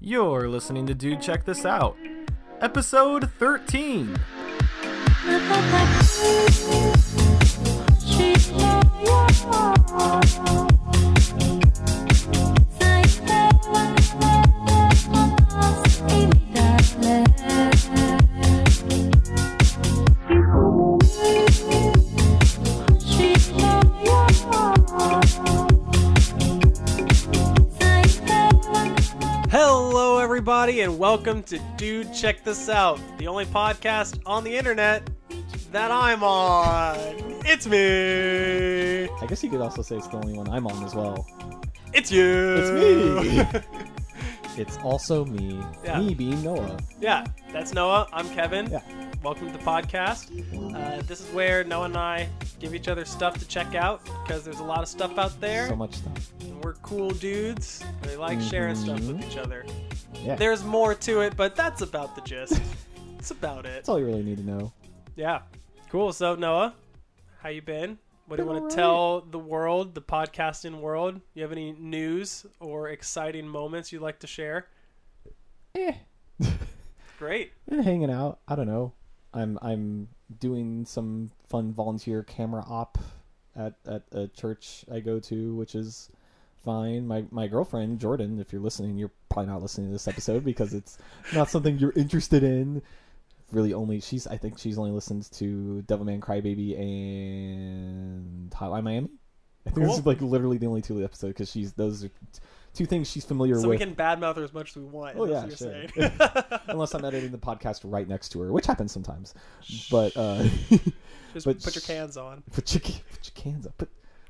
You're listening to Dude Check This Out, episode 13. Hello everybody and welcome to Dude Check This Out, the only podcast on the internet that I'm on. It's me. I guess you could also say it's the only one I'm on as well. It's you. It's me. It's also me. Yeah. Me being Noah. Yeah, that's Noah. I'm Kevin. Yeah. Welcome to the podcast. This is where Noah and I give each other stuff to check out because there's a lot of stuff out there. So much stuff. And we're cool dudes. We like sharing stuff with each other. Yeah. There's more to it, but that's about the gist. That's about it. That's all you really need to know. Yeah. Cool. So, Noah, how you been? What do you Been want to alright. tell the world, the podcasting world? You have any news or exciting moments you'd like to share? Great. Been hanging out. I don't know. I'm doing some fun volunteer camera op at a church I go to, which is fine. My girlfriend Jordan, if you're listening, you're probably not listening to this episode because it's not something you're interested in. Really, I think she's only listened to Devilman Crybaby and Hotline Miami. I think this is like literally the only two episodes because those are two things she's familiar So with. we can badmouth her as mumuch as we want. Oh, That's yeah, what sure. you're saying. Unless I'm editing the podcast right next to her, which happens sometimes. But Just but put your cans on. put your cans up.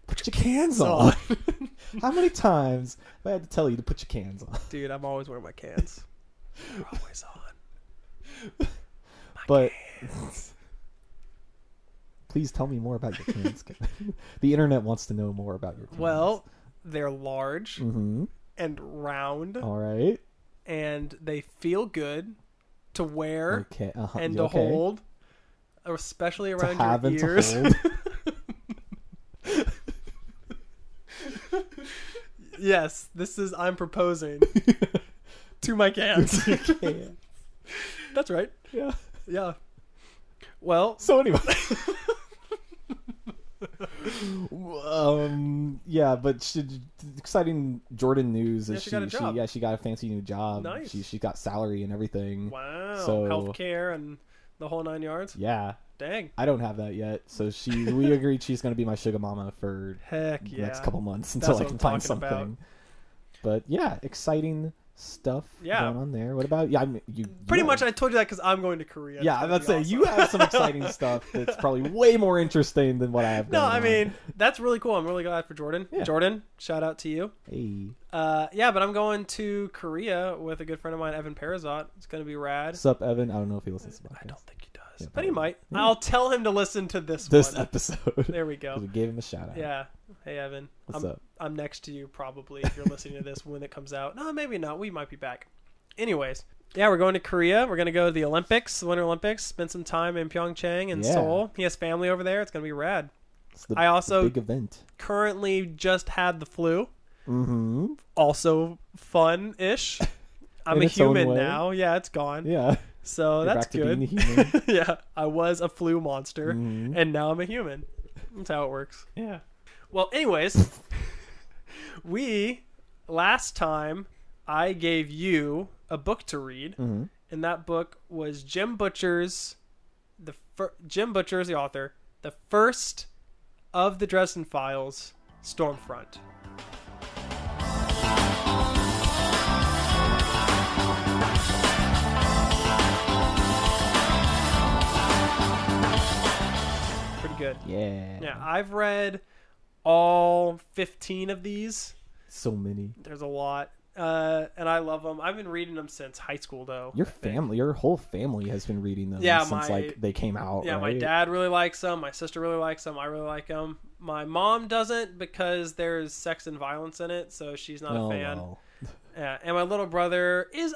Put your cans on. How many times have I had to tell you to put your cans on? Dude, I'm always wearing my cans. They're always on. But please tell me more about your cans. The internet wants to know more about your cans. Well, they're large Mm-hmm. and round, All right. and they feel good to wear Okay. and to hold, especially To around have your and ears. to hold. Yes, I'm proposing to my cans. Cans. That's right. Yeah. Yeah. Well, So anyway. Yeah, but exciting Jordan news is she got a job. she got a fancy new job. Nice. She got salary and everything. wow. So- Healthcare and the whole 9 yards. Yeah. Dang. I don't have that yet. So we agreed she's going to be my sugar mama for Heck the yeah. next couple months That's until I what can I'm find talking something. about. But yeah, exciting stuff Yeah. going on there. What about you? Pretty have- much, I told you that because I'm going to Korea. Yeah, I'm about to say you have some exciting stuff that's probably way more interesting than what I have. No, going I on. mean, that's really cool. I'm really glad for Jordan. Yeah. Jordan, shout out to you. Hey, Yeah, but I'm going to Korea with a good friend of mine, Evan Parazot. It's going to be rad. what's up, Evan? I don't know if he listens to the podcast. I don't think he does, Yeah, but he probably. might. Yeah. I'll tell him to listen to this This one. episode. There we go. We gave him a shout out. Yeah. Hey, Evan. What's up? I'm next to you probably if you're listening to this when it comes out. No, maybe not. We might be back. Anyways, yeah, we're going to Korea. We're going to go to the Olympics, the Winter Olympics, spend some time in Pyeongchang and Yeah. Seoul. He has family over there. It's going to be rad. It's the I also- big event. Currently just had the flu. Mm-hmm. Also fun-ish. I'm In a its own human way. now. Yeah, it's gone. Yeah. So You're that's back to good. being a human. Yeah, I was a flu monster, Mhm. and now I'm a human. That's how it works. Yeah. Well, anyways, last time I gave you a book to read, Mm-hmm. and that book was Jim Butcher's, Jim Butcher's the author, the first of the Dresden Files, Stormfront. Pretty good. Yeah. Yeah, I've read all 15 of these. So many. There's a lot. And I love them. I've been reading them since high school, though. Your I think. family, your whole family has been reading them Yeah, since like they came out. Yeah, right? my dad really likes them. My sister really likes them. I really like them. My mom doesn't because there's sex and violence in it, so she's not a fan. Well. Yeah, and my little brother is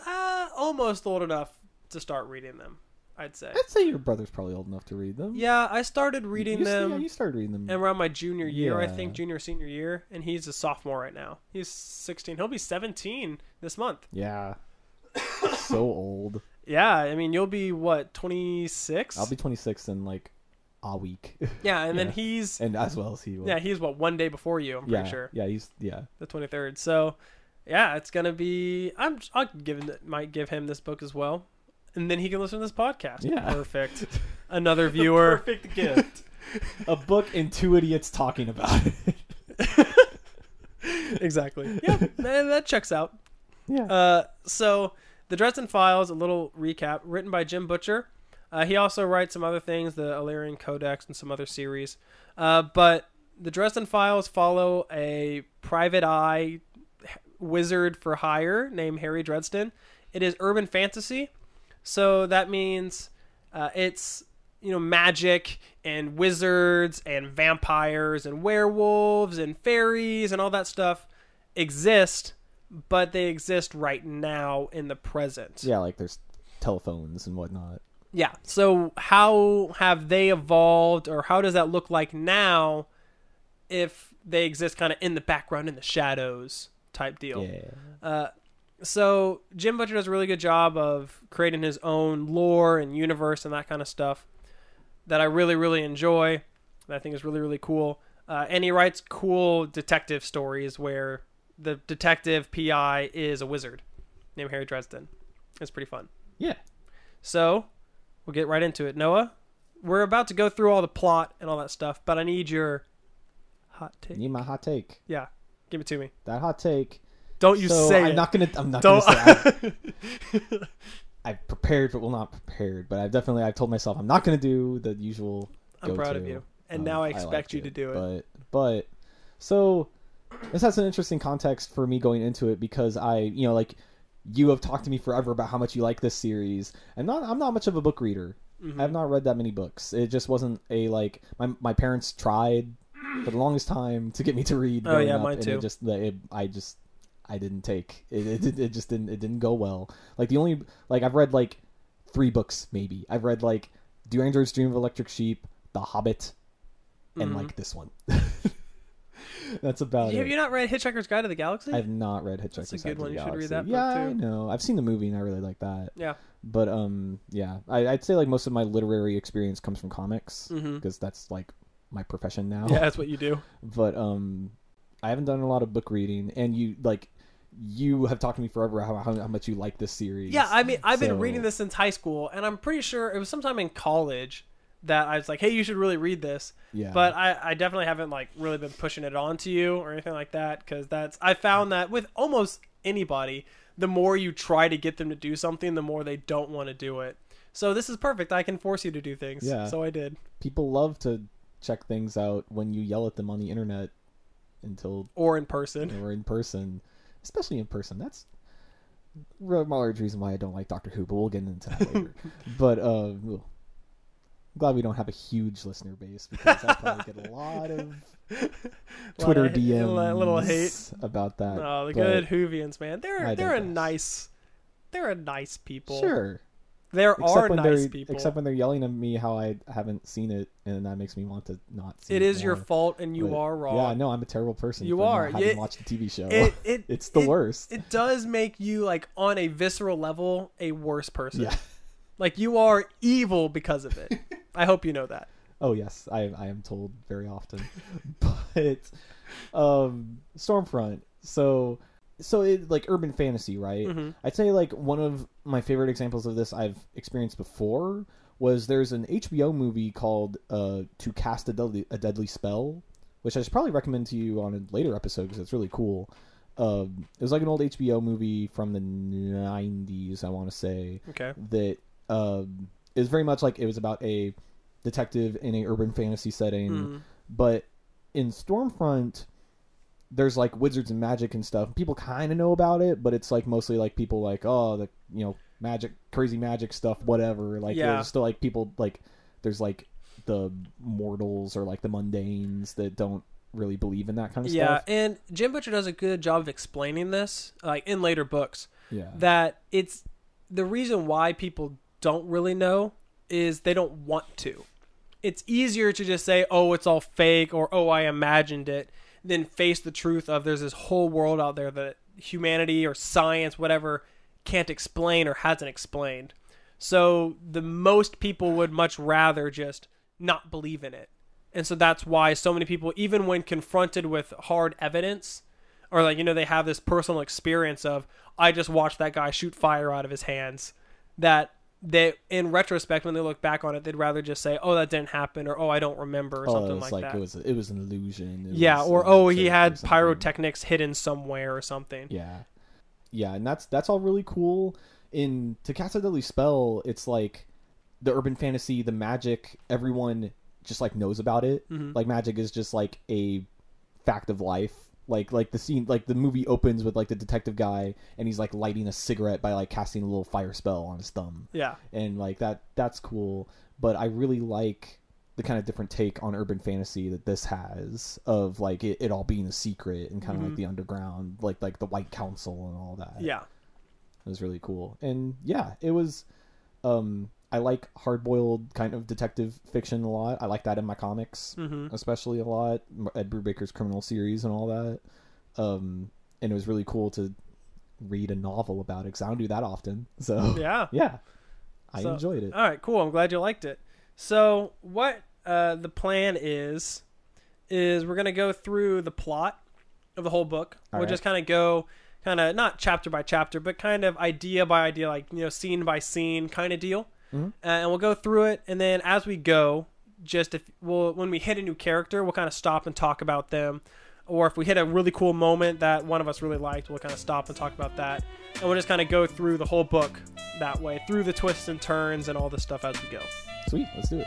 almost old enough to start reading them. I'd say. I'd say your brother's probably old enough to read them. Yeah, I started reading them. Yeah, you started reading them. around my junior year, I Yeah. think, junior, senior year, and he's a sophomore right now. He's 16. He'll be 17 this month. Yeah. so old. Yeah, I mean, you'll be, what, 26? I'll be 26 in like a week. Yeah, and then he's... And as well as he will. Yeah, he's, what, one day before you, I'm pretty sure. Yeah, he's... Yeah. The 23rd. So, yeah, it's going to be... might give him this book as well. And then he can listen to this podcast. Yeah. Perfect. Another viewer. Perfect gift. A book and two idiots talking about it. Exactly. Yeah, that checks out. Yeah. So, The Dresden Files, a little recap, written by Jim Butcher. He also writes some other things, the Illyrian Codex and some other series. But The Dresden Files follow a private eye wizard for hire named Harry Dresden. It is urban fantasy. So that means it's, magic and wizards and vampires and werewolves and fairies and all that stuff exist, but they exist right now in the present. Yeah, like there's telephones and whatnot. Yeah. So how have they evolved, or how does that look like now if they exist kind of in the background, in the shadows type deal? Yeah. So Jim Butcher does a really good job of creating his own lore and universe and that kind of stuff that I really, really enjoy, that I think is really, really cool. And he writes cool detective stories where the detective PI is a wizard named Harry Dresden. It's pretty fun. Yeah. So we'll get right into it. Noah, we're about to go through all the plot and all that stuff, but I need your hot take. Need my hot take. Yeah. Give it to me. That hot take. Don't you say I'm it. not gonna say it. I've prepared but will not prepared, but I've told myself I'm not gonna do the usual I'm proud of you. And now I expect you to do it. But so this has an interesting context for me going into it, because you have talked to me forever about how much you like this series, and I'm not much of a book reader. Mm-hmm. I have not read that many books. It just wasn't my parents tried for the longest time to get me to read. Oh yeah, up, mine too. I didn't take it. It just didn't go well. Like I've read like 3 books maybe. I've read like Do Androids Dream of Electric Sheep, The Hobbit, and like this one. That's about it. Have you not read Hitchhiker's Guide to the Galaxy? I've not read Hitchhiker's That's a good Guide to the one. You should Galaxy. read that Yeah, book too. I know. I've seen the movie and I really like that. Yeah. But yeah, I'd say like most of my literary experience comes from comics, because that's like my profession now. Yeah, that's what you do. But I haven't done a lot of book reading, and you have talked to me forever how much you like this series. Yeah, I mean, I've been reading this since high school, and I'm pretty sure it was sometime in college that I was like, hey, you should really read this. Yeah. But I definitely haven't like really been pushing it on to you or anything like that, because I found that with almost anybody, the more you try to get them to do something, the more they don't want to do it. So this is perfect. I can force you to do things. Yeah. So I did. People love to check things out when you yell at them on the internet or in person, especially in person. That's a large reason why I don't like Doctor Who, but we'll get into that later. But I'm glad we don't have a huge listener base, because I probably get a lot of Twitter DMs, a little hate about that. Oh, the good Whovians, man. They're a nice people. Sure. There are nice people. Except when they're yelling at me how I haven't seen it, and that makes me want to not see it. It is more. your fault, and you are wrong. Yeah, no, I'm a terrible person. You for are. Not having watched the TV show. It's the worst. It does make you, like, on a visceral level, a worse person. Yeah. Like, you are evil because of it. I hope you know that. Oh yes, I am told very often. But Stormfront. So it like urban fantasy, right? Mm-hmm. I'd say like one of my favorite examples of this I've experienced before was there's an HBO movie called To Cast a Deadly Spell, which I should probably recommend to you on a later episode because it's really cool. It was like an old HBO movie from the 90s, I want to say. Okay. That is very much like it was about a detective in a urban fantasy setting, but in Stormfront there's like wizards and magic and stuff. People kind of know about it, but it's like mostly like people like, oh, the magic, crazy magic stuff, whatever. Like there's still like people like there's like the mortals or like the mundanes that don't really believe in that kind of stuff. Yeah, and Jim Butcher does a good job of explaining this, like in later books. Yeah. That it's the reason why people don't really know is they don't want to. It's easier to just say, oh, it's all fake, or oh, I imagined it, than face the truth of there's this whole world out there that humanity or science, whatever, can't explain or hasn't explained. So the most people would much rather just not believe in it. And so that's why so many people, even when confronted with hard evidence, or like, they have this personal experience of, I just watched that guy shoot fire out of his hands, that they, in retrospect, when they look back on it, they'd rather just say, oh, that didn't happen, or oh, I don't remember, or something like that. It was an illusion. He had pyrotechnics hidden somewhere or something. Yeah, and that's all really cool. In To Cast a Deadly Spell, it's like the urban fantasy, the magic, everyone just like knows about it. Like magic is just like a fact of life. Like the scene, like the movie opens with like the detective guy and he's like lighting a cigarette by like casting a little fire spell on his thumb. Yeah. And like that's cool. But I really like the kind of different take on urban fantasy that this has, of like it all being a secret and kind of like the underground, like the White Council and all that. Yeah. It was really cool. And yeah, it was I like hard-boiled kind of detective fiction a lot. I like that in my comics, especially a lot. Ed Brubaker's Criminal series and all that. And it was really cool to read a novel about it, because I don't do that often. So yeah, I enjoyed it. All right, cool. I'm glad you liked it. So what the plan is we're going to go through the plot of the whole book. We'll just kind of go not chapter by chapter, but kind of idea by idea, like, scene by scene kind of deal. And we'll go through it, and then as we go, when we hit a new character, we'll kind of stop and talk about them. Or if we hit a really cool moment that one of us really liked, we'll kind of stop and talk about that. And we'll just kind of go through the whole book that way, through the twists and turns and all this stuff as we go. Sweet, let's do it.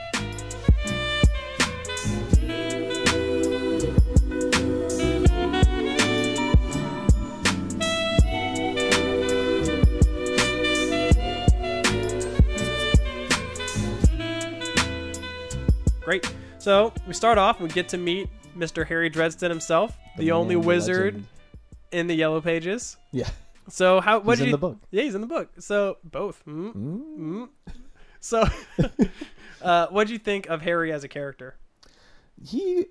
Great. So we start off, we get to meet Mr. Harry Dresden himself, the only wizard in the Yellow Pages. Yeah. So he's in the book. Yeah, he's in the book. So both. So what do you think of Harry as a character? He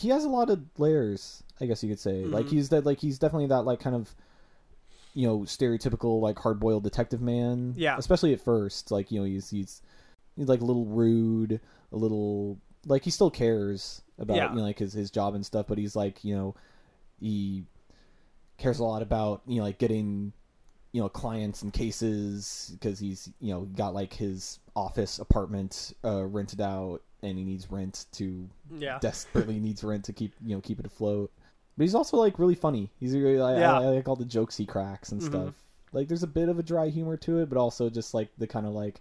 has a lot of layers, I guess you could say. Like he's definitely that like kind of stereotypical like hard-boiled detective man. Yeah. Especially at first, like he's like a little rude, a little like he still cares about like his job and stuff, but he's like he cares a lot about like getting clients and cases, because he's got like his office apartment rented out, and he needs rent to desperately needs rent to keep keep it afloat. But he's also like really funny. He's really I like all the jokes he cracks and stuff. Like there's a bit of a dry humor to it, but also just like the kind of like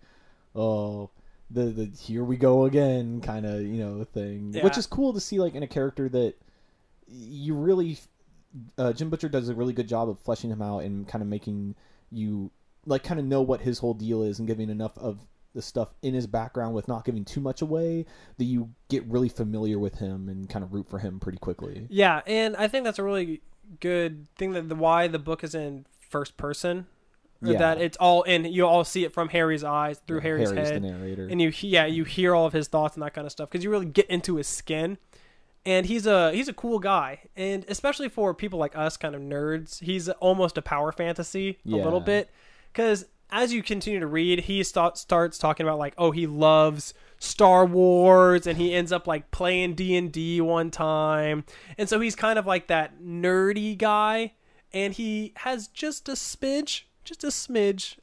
the here we go again kind of thing, which is cool to see, like in a character that you really Jim Butcher does a really good job of fleshing him out and kind of making you like kind of know what his whole deal is, and giving enough of the stuff in his background with not giving too much away that you get really familiar with him and kind of root for him pretty quickly. Yeah, and I think that's a really good thing, that why the book is in first person. Yeah. That it's all in, you all see it from Harry's eyes, through Harry's head, the narrator, and you hear all of his thoughts and that kind of stuff, because you really get into his skin. And he's a cool guy, and especially for people like us, kind of nerds, he's almost a power fantasy a little bit, because as you continue to read, he starts talking about like, he loves Star Wars, and he ends up like playing D&D one time, and so he's kind of like that nerdy guy, and he has just a smidge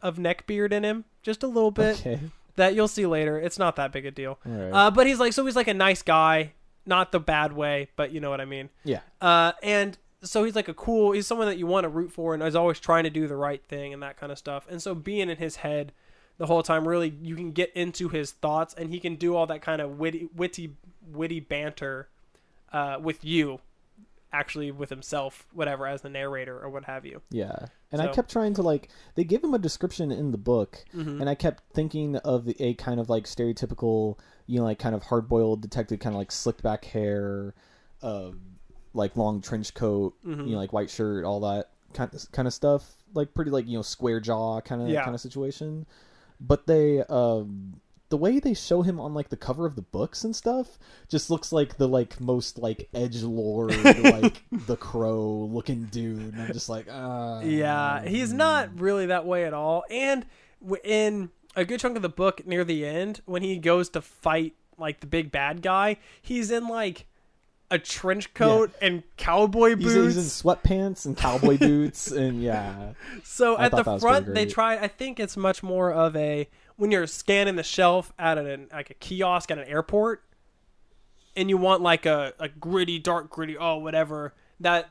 of neckbeard in him, just a little bit, that you'll see later. It's not that big a deal. Right. But he's like a nice guy, not the bad way, but you know what I mean. Yeah. And so he's like he's someone that you want to root for, and is always trying to do the right thing and that kind of stuff. And so being in his head the whole time, really, you can get into his thoughts, and he can do all that kind of witty banter with you, actually with himself, whatever, as the narrator or what have you. Yeah. And I kept trying to like, they give him a description in the book, and I kept thinking of a kind of like stereotypical, like kind of hard-boiled detective, kind of like slicked back hair, like long trench coat, like white shirt, all that kind of stuff, like pretty like square jaw kind of situation. But they the the way they show him on like the cover of the books and stuff just looks like the like most like edgelord like the Crow looking dude. And I'm just like, yeah, he's not really that way at all. And in a good chunk of the book near the end, when he goes to fight like the big bad guy, he's in like a trench coat and cowboy boots. He's in sweatpants and cowboy boots, and So at the front, they try. I think it's much more of a when you're scanning the shelf at like a kiosk at an airport, and you want like a gritty, dark, gritty, whatever, that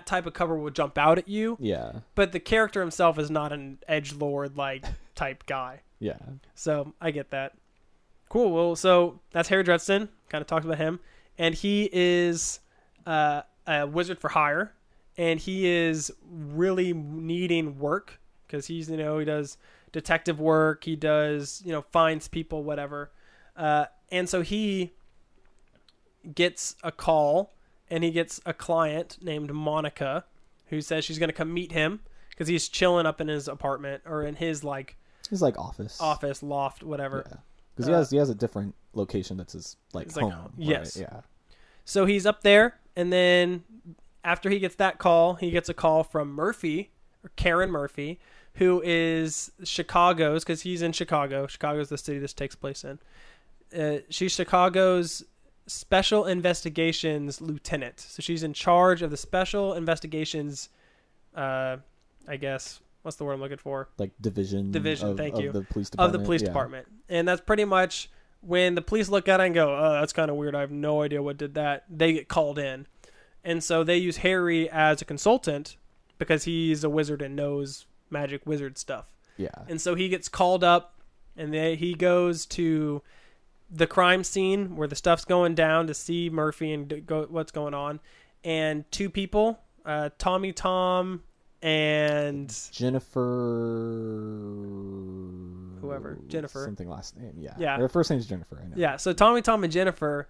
type of cover will jump out at you. Yeah. But the character himself is not an edgelord like type guy. Yeah. So I get that. Cool. Well, so that's Harry Dresden. Kind of talked about him. And he is a wizard for hire, and he is really needing work because he's, he does detective work. He does, finds people, whatever. And so he gets a call, and he gets a client named Monica who says she's going to come meet him because he's chilling up in his apartment or in his office, loft, whatever. Yeah. Because he has a different location that's his home. Yes. Right? Yeah. So he's up there, and then after he gets that call, he gets a call from Murphy, or Karen Murphy, who is Chicago's, because he's in Chicago. Chicago's the city this takes place in. She's Chicago's Special Investigations Lieutenant. So she's in charge of the Special Investigations, I guess, what's the word I'm looking for? Like division. Thank you. Of the police department. Of the police department. And that's pretty much when the police look at it and go, oh, that's kind of weird. I have no idea what did that. They get called in. And so they use Harry as a consultant because he's a wizard and knows magic wizard stuff. Yeah. And so he gets called up, and he goes to the crime scene where the stuff's going down to see Murphy and what's going on. And two people, Tommy Tom and Jennifer, something last name. Yeah. Her first name's Jennifer. I know. Yeah. So Tommy Tom and Jennifer,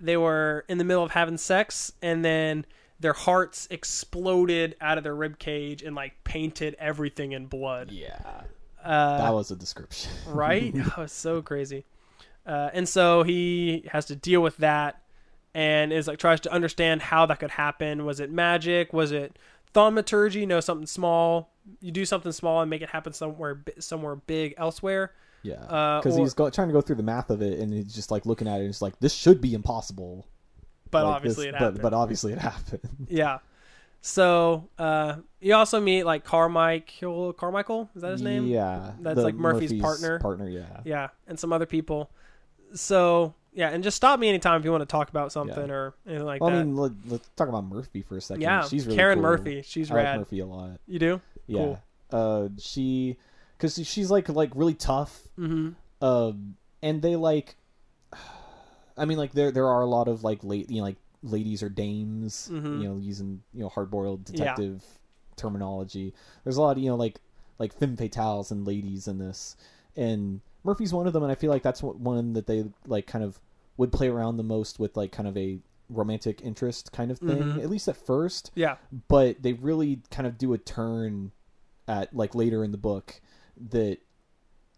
they were in the middle of having sex, and then their hearts exploded out of their rib cage and painted everything in blood. Yeah. That was a description. Right? That was so crazy. And so he has to deal with that, and is tries to understand how that could happen. Was it magic? Was it thaumaturgy? Something small. You do something small and make it happen somewhere big elsewhere. Yeah, because he's trying to go through the math of it, and he's just looking at it, and he's like, "This should be impossible." But obviously it happened. But obviously it happened. Yeah. So you also meet Carmichael. Is that his name? Yeah. That's Murphy's partner. Yeah. Yeah, and some other people. So yeah, and just stop me anytime if you want to talk about something or anything like that. I mean, let's talk about Murphy for a second. Yeah, she's really Karen cool. Murphy. She's rad. I like Murphy a lot. You do? Yeah. Cool. Because she's really tough. Mm-hmm. And they I mean, there are a lot of ladies or dames, mm-hmm. Using hard-boiled detective terminology. There's a lot of like femme fatales and ladies in this, and Murphy's one of them, and I feel like that's one that they kind of would play around the most with kind of a romantic interest kind of thing, mm-hmm. at least at first. Yeah. But they really kind of do a turn at later in the book that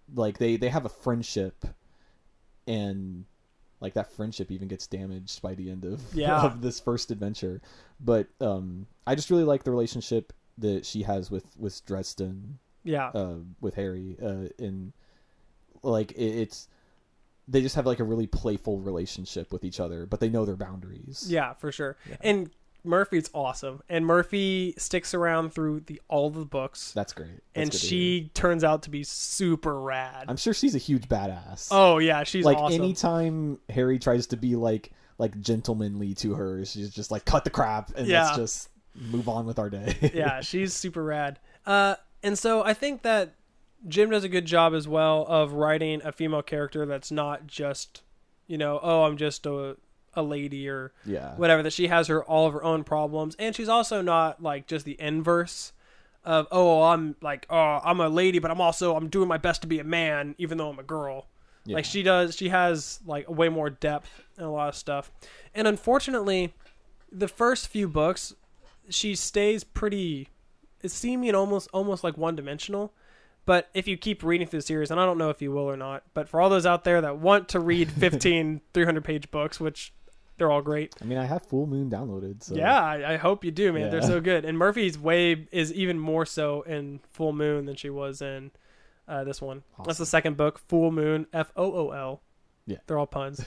they have a friendship, and that friendship even gets damaged by the end of this first adventure. But I just really like the relationship that she has with Dresden. Yeah. With Harry, and it's they just have a really playful relationship with each other, but they know their boundaries. Yeah, for sure. Yeah. And Murphy's awesome, and Murphy sticks around through all the books. That's great. And she turns out to be super rad. I'm sure she's a huge badass. Oh yeah, she's awesome. Anytime Harry tries to be like gentlemanly to her, she's just cut the crap and let's just move on with our day. Yeah, she's super rad. And so I think that Jim does a good job as well of writing a female character that's not just, I'm just a lady or whatever, that she has all of her own problems, and she's also not just the inverse of I'm a lady, but I'm doing my best to be a man even though I'm a girl. She has way more depth and a lot of stuff. And unfortunately, the first few books she stays pretty, it's seeming almost one-dimensional, But if you keep reading through the series, and I don't know if you will or not, but for all those out there that want to read 15 300-page books, which they're all great. I mean, I have Full Moon downloaded. So. Yeah, I hope you do, man. Yeah. They're so good. And Murphy's way is even more so in Full Moon than she was in this one. Awesome. That's the second book, Full Moon, Fool. Yeah. They're all puns.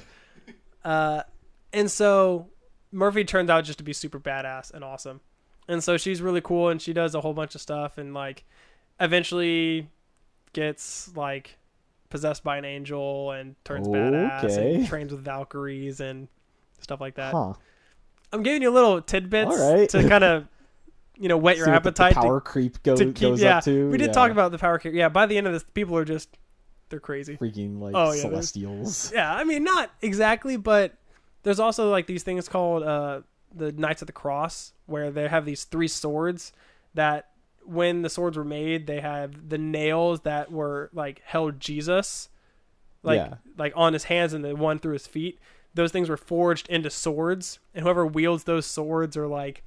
And so Murphy turns out just to be super badass and awesome. And so she's really cool, and she does a whole bunch of stuff, and like eventually gets like possessed by an angel and turns badass and trains with Valkyries and stuff like that. Huh. I'm giving you little tidbits right. to kind of, whet your appetite. The power creep goes up to. We did talk about the power creep. Yeah, by the end of this, people are just, they're crazy. Freaking celestials. Yeah, I mean, not exactly, but there's also like these things called the Knights of the Cross, where they have these 3 swords that when the swords were made, they have the nails that were like held Jesus, like on his hands, and the one through his feet. Those things were forged into swords, and whoever wields those swords are like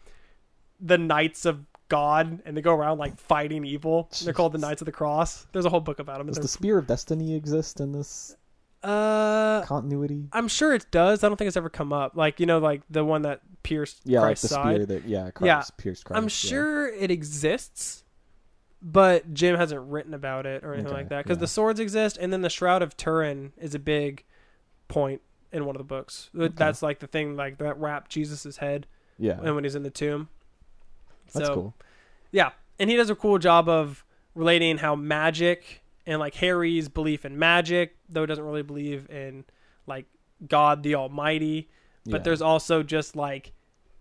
the Knights of God, and they go around like fighting evil. They're called the Knights of the Cross. There's a whole book about them. Does the Spear of Destiny exist in this continuity? I'm sure it does. I don't think it's ever come up. Like, like the one that pierced Christ's side. Pierced Christ. I'm sure it exists, but Jim hasn't written about it or anything like that, because the swords exist, and then the Shroud of Turin is a big point in one of the books. That's like the thing like that wrapped Jesus's head and when he's in the tomb. That's cool. Yeah, and he does a cool job of relating how magic and like Harry's belief in magic, though he doesn't really believe in like God the Almighty, but there's also just like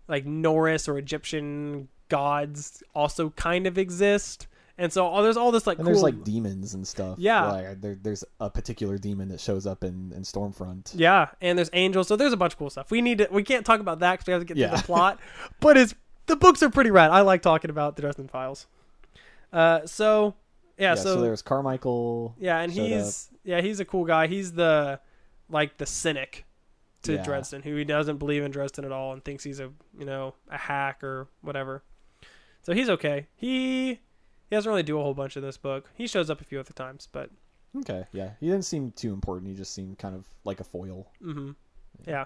Norse or Egyptian gods also kind of exist. And so there's all this like and cool... there's like demons and stuff. Yeah. Like, there's a particular demon that shows up in Stormfront. Yeah, and there's angels. So there's a bunch of cool stuff. We can't talk about that because we have to get through the plot. But the books are pretty rad. I like talking about the Dresden Files. So there's Carmichael. Yeah, and he's a cool guy. He's the cynic to Dresden, who doesn't believe in Dresden at all and thinks he's a hack or whatever. So he's okay. He doesn't really do a whole bunch in this book. He shows up a few other times, but okay, yeah, he didn't seem too important. He just seemed kind of like a foil. Mm-hmm. Yeah.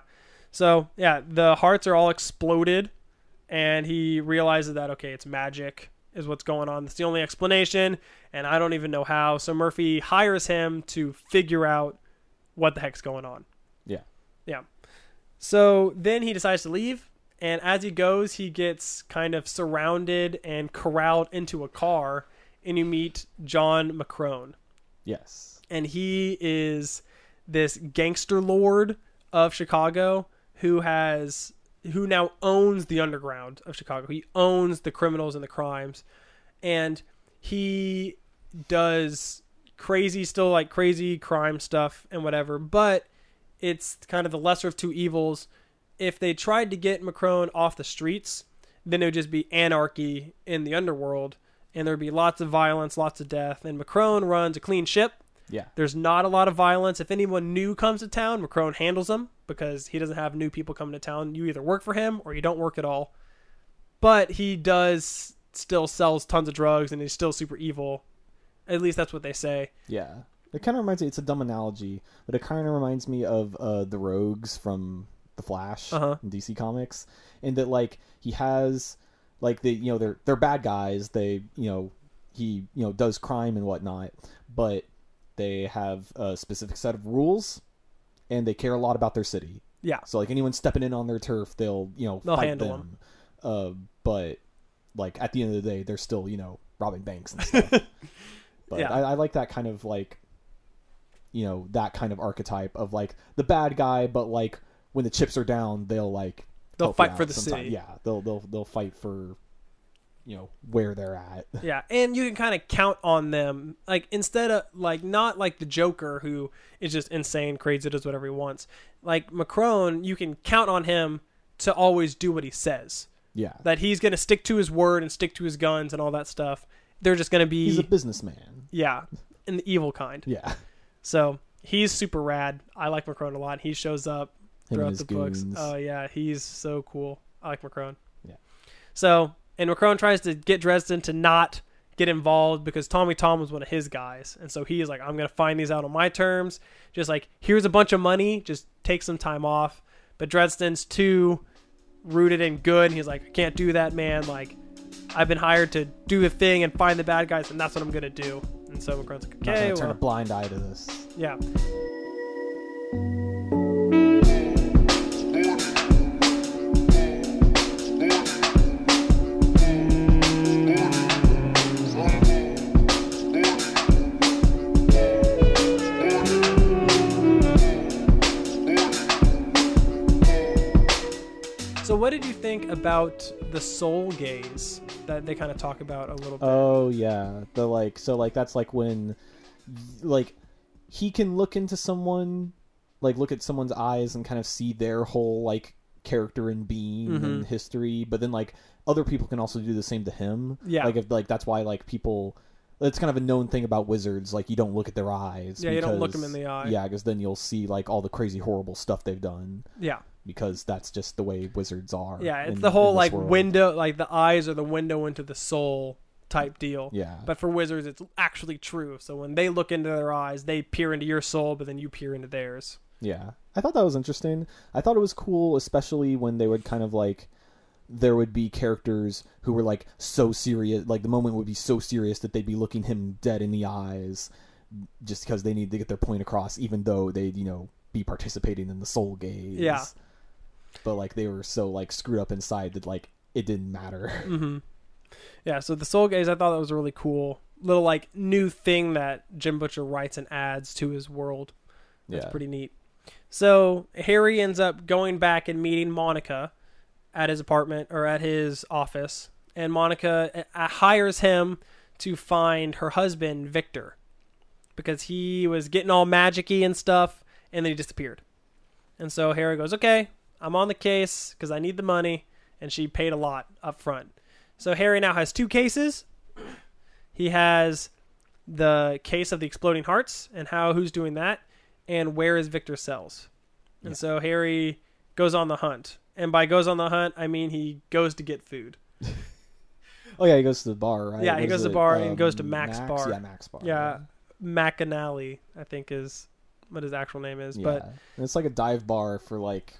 So the hearts are all exploded, and he realizes that it's magic is what's going on. That's the only explanation, and I don't even know how. So Murphy hires him to figure out what the heck's going on. Yeah. So then he decides to leave. And as he goes, he gets kind of surrounded and corralled into a car, and you meet John McCrone. Yes. And he is this gangster lord of Chicago who now owns the underground of Chicago. He owns the criminals and the crimes, and he does crazy crime stuff and whatever, but it's kind of the lesser of two evils. If they tried to get McCrone off the streets, then it would just be anarchy in the underworld, and there'd be lots of violence, lots of death. And McCrone runs a clean ship. Yeah. There's not a lot of violence. If anyone new comes to town, McCrone handles them because he doesn't have new people coming to town. You either work for him or you don't work at all. But he does still sells tons of drugs, and he's still super evil. At least that's what they say. Yeah. It kind of reminds me, it's a dumb analogy, but it kind of reminds me of the Rogues from The Flash in DC Comics, in that like he has like they're bad guys. They he does crime and whatnot, but they have a specific set of rules, and they care a lot about their city. Yeah. So like anyone stepping in on their turf, they'll fight handle them. But like at the end of the day, they're still robbing banks and stuff. But yeah. I like that kind of like that kind of archetype of like the bad guy, but like when the chips are down, they'll fight for the city. Yeah, they'll fight for where they're at. Yeah, and you can kind of count on them, like instead of like not like the Joker who is just insane, crazy, does whatever he wants. Like McCrone, you can count on him to always do what he says. Yeah, that he's going to stick to his word and stick to his guns and all that stuff. They're just going to be. He's a businessman. Yeah, in the evil kind. Yeah. So he's super rad. I like McCrone a lot. He shows up throughout the books. Oh yeah, he's so cool. I like McCrone. Yeah. So, and McCrone tries to get Dresden to not get involved because Tommy Tom was one of his guys. And so he's like, I'm going to find these out on my terms. Just like, here's a bunch of money. Just take some time off. But Dresden's too rooted and good. And he's like, I can't do that, man. Like, I've been hired to do the thing and find the bad guys, and that's what I'm going to do. And so McCrone's like, okay, turn a blind eye to this. Yeah. So what did you think about the soul gaze that they kind of talk about a little bit? Oh yeah, that's like when like he can look into someone, like look at someone's eyes and kind of see their whole like character and being and history, but then like other people can also do the same to him. Yeah, like that's why like people. It's kind of a known thing about wizards, like you don't look at their eyes. Yeah, you don't look them in the eye. Yeah, because then you'll see like all the crazy horrible stuff they've done. Yeah. Because that's just the way wizards are. Yeah, it's the whole like world. Window, like the eyes are the window into the soul type deal. Yeah. But for wizards, it's actually true. So when they look into their eyes, they peer into your soul, but then you peer into theirs. Yeah. I thought that was interesting. I thought it was cool, especially when they would kind of like, there would be characters who were like so serious, like the moment would be so serious that they'd be looking him dead in the eyes just because they need to get their point across, even though they'd, be participating in the soul gaze. Yeah. But like they were so like screwed up inside that like it didn't matter. Mm-hmm. Yeah, so the soul gaze, I thought that was a really cool little like new thing that Jim Butcher writes and adds to his world. That's pretty neat. So Harry ends up going back and meeting Monica at his apartment or at his office, and Monica hires him to find her husband Victor because he was getting all magic-y and stuff, and then he disappeared. And so Harry goes, okay, I'm on the case because I need the money, and she paid a lot up front. So Harry now has 2 cases. He has the case of the exploding hearts and who's doing that, and where is Victor's cells. And so Harry goes on the hunt. And by goes on the hunt, I mean he goes to get food. Oh yeah, he goes to the bar, right? Yeah, he goes to the bar and goes to Mac's bar. Yeah, Mac's bar. Yeah, McAnally, I think is what his actual name is. Yeah. But and it's like a dive bar for like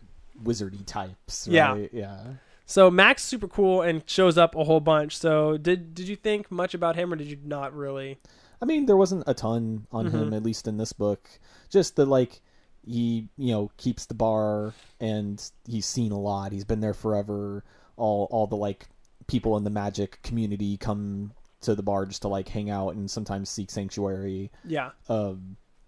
wizardy types, right? Yeah. So Mac's super cool and shows up a whole bunch. So did you think much about him, or did you not really? I mean, there wasn't a ton on him, at least in this book. Just that like he, keeps the bar and he's seen a lot. He's been there forever. All the like people in the magic community come to the bar just to like hang out and sometimes seek sanctuary. Yeah.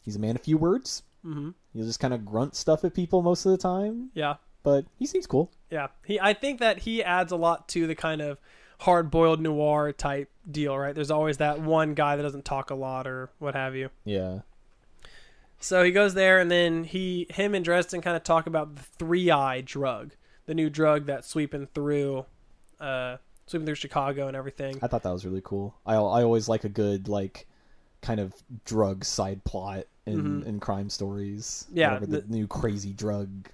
He's a man of few words. Mm-hmm. He'll just kind of grunt stuff at people most of the time. Yeah. But he seems cool. Yeah. I think that he adds a lot to the kind of hard-boiled noir type deal, right? There's always that one guy that doesn't talk a lot or what have you. Yeah. So he goes there, and then him and Dresden kind of talk about the 3-eye drug, the new drug that's sweeping through Chicago and everything. I thought that was really cool. I always like a good like kind of drug side plot in crime stories. Yeah, whatever the new crazy drug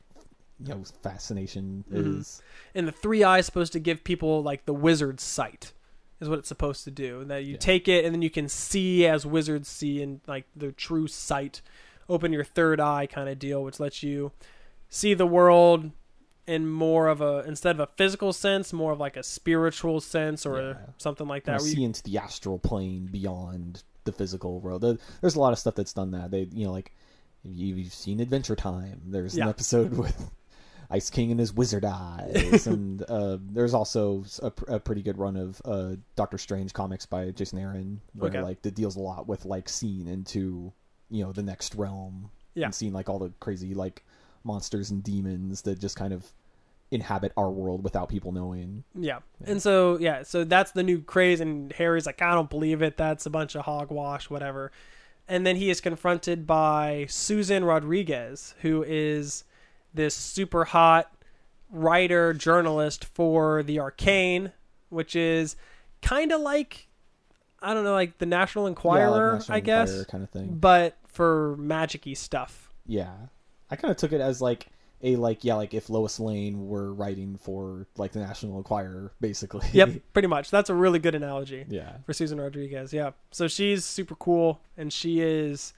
fascination is. And the 3-eye is supposed to give people like the wizard's sight, is what it's supposed to do. And that you take it, and then you can see as wizards see in like the true sight. Open your 3rd eye kind of deal, which lets you see the world in more of instead of a physical sense, more of like a spiritual sense or something like that. See into the astral plane beyond the physical world. There's a lot of stuff that's done that. They, like you've seen Adventure Time. There's an episode with Ice King and his wizard eyes, and there's also a pretty good run of Doctor Strange comics by Jason Aaron, where like that deals a lot with like seeing into the next realm and seeing like all the crazy like monsters and demons that just kind of inhabit our world without people knowing. And so that's the new craze, and Harry's like, I don't believe it, that's a bunch of hogwash, whatever. And then he is confronted by Susan Rodriguez, who is this super hot writer journalist for The Arcane, which is kind of like, I don't know, like the National Enquirer, like National I guess, Enquirer kind of thing, but for magic-y stuff. Yeah, I kind of took it as like like if Lois Lane were writing for like the National Enquirer, basically. Yep, pretty much. That's a really good analogy. Yeah. For Susan Rodriguez. Yeah. So she's super cool, and she is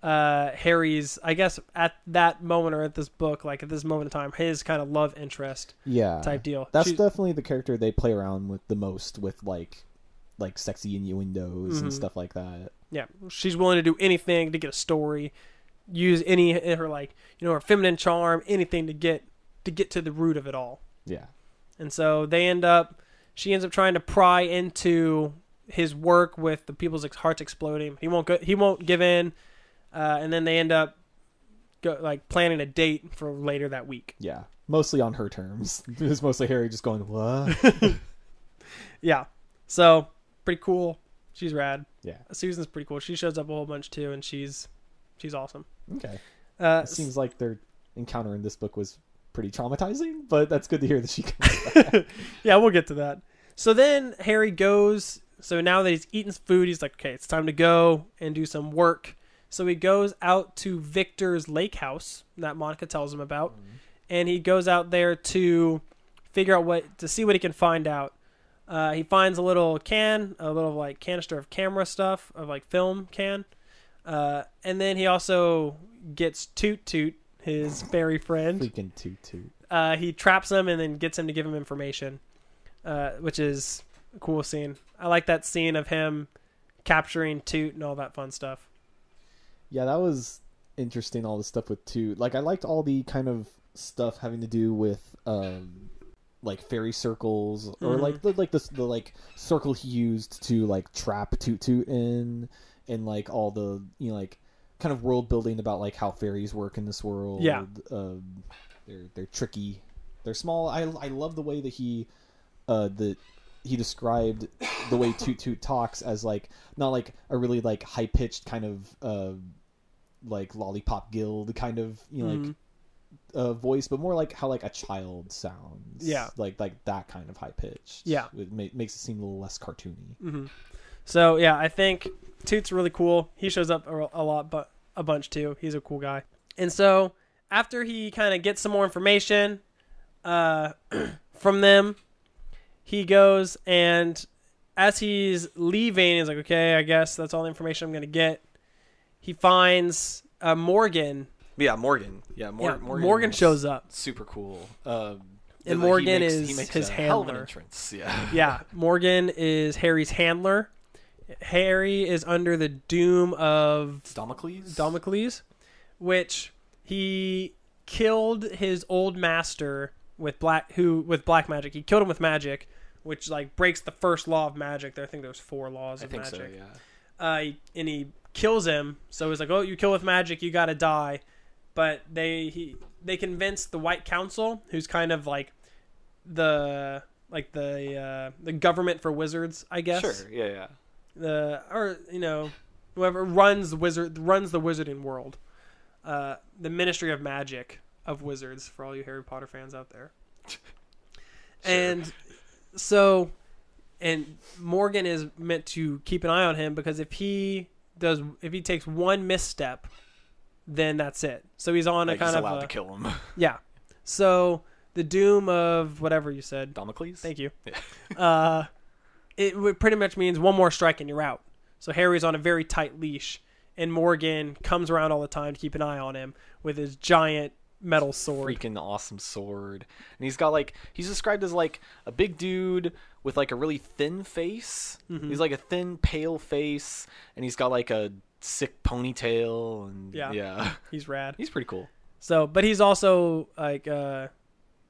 Harry's, I guess, at that moment or at this book, like at this moment in time, his kind of love interest. Yeah. Type deal. That's definitely the character they play around with the most, with like sexy innuendos and stuff like that. Yeah, she's willing to do anything to get a story, use any her like her feminine charm, anything to get to the root of it all. Yeah. And so she ends up trying to pry into his work with the people's hearts exploding. He won't give in, and then they end up planning a date for later that week. Yeah, mostly on her terms. It was mostly Harry just going, what? Yeah, so pretty cool. She's rad. Yeah. Susan's pretty cool. She shows up a whole bunch too, and she's awesome. Okay. It seems like their encounter in this book was pretty traumatizing, but that's good to hear that she comes back. Yeah, we'll get to that. So then Harry goes, so now that he's eaten food, he's like, okay, it's time to go and do some work. So he goes out to Victor's lake house that Monica tells him about, and he goes out there to figure out to see what he can find out. He finds a little canister of camera stuff, of like film can. And then he also gets Toot Toot, his fairy friend. Freaking Toot Toot. He traps him and then gets him to give him information, which is a cool scene. I like that scene of him capturing Toot and all that fun stuff. Yeah, that was interesting, all the stuff with Toot. Like, I liked all the kind of stuff having to do with like fairy circles, or like the circle he used to like trap Toot Toot in, and like all the like kind of world building about like how fairies work in this world. Yeah. They're tricky, they're small. I love the way that he described the way Toot Toot talks as like not like a really like high pitched kind of like lollipop guild kind of like voice, but more like how like a child sounds. Yeah, like that kind of high pitched. Yeah, it makes it seem a little less cartoony. So yeah, I think Toot's really cool. He shows up a lot, but a bunch too. He's a cool guy. And so after he kind of gets some more information from them, he goes, and as he's leaving, he's like, okay, I guess that's all the information I'm going to get. He finds Morgan. Yeah, Morgan. Morgan shows up. Super cool. And Morgan is his hell of an handler. entrance. Yeah. Yeah, Morgan is Harry's handler. Harry is under the doom of Damocles, which he killed his old master with black magic. He killed him with magic, which like breaks the first law of magic. I think there's 4 laws of magic. So, yeah. And he kills him. So he's like, "Oh, you kill with magic, you gotta die." But they convince the White Council, who's kind of like the government for wizards, I guess. Sure. Yeah. Whoever runs the wizarding world, the Ministry of Magic of Wizards, for all you Harry Potter fans out there. Sure. And so, and Morgan is meant to keep an eye on him, because if he takes one misstep, then that's it. So he's on he's allowed to kill him. Yeah. So the doom of whatever you said, Damocles. Thank you. Yeah. It pretty much means one more strike and you're out. So Harry's on a very tight leash, and Morgan comes around all the time to keep an eye on him with his giant metal sword. Freaking awesome sword. And he's described as like a big dude with like a really thin face. Mm-hmm. He's like a thin, pale face, and he's got like a sick ponytail, and yeah. He's rad. He's pretty cool. So, but he's also like a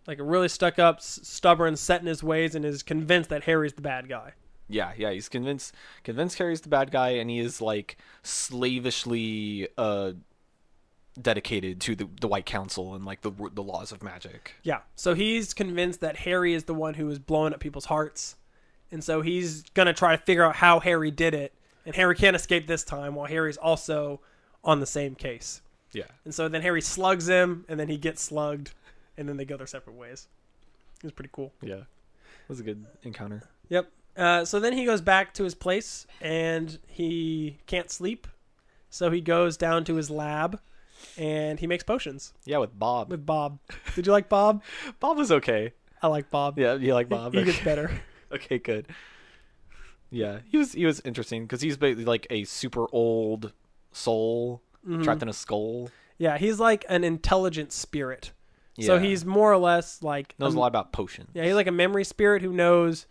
really stuck up, stubborn, set in his ways, and is convinced that Harry's the bad guy. Yeah, he's convinced Harry's the bad guy, and he is like slavishly dedicated to the White Council and like the laws of magic. Yeah, so he's convinced that Harry is the one who is blowing up people's hearts, and so he's gonna try to figure out how Harry did it, and Harry can't escape this time, while Harry's also on the same case. Yeah, and so then Harry slugs him, and then he gets slugged, and then they go their separate ways. It was pretty cool. Yeah, it was a good encounter. Yep. So then he goes back to his place, and he can't sleep, so he goes down to his lab, and he makes potions Yeah, with Bob. with Bob. Did you like Bob? Bob was okay. I like Bob. Yeah, you like Bob? He gets better. Okay, good. Yeah, he was interesting because he's basically like a super old soul trapped in a skull. Yeah, he's like an intelligent spirit. So Yeah. he's more or less like Knows a lot about potions. Yeah, he's like a memory spirit who knows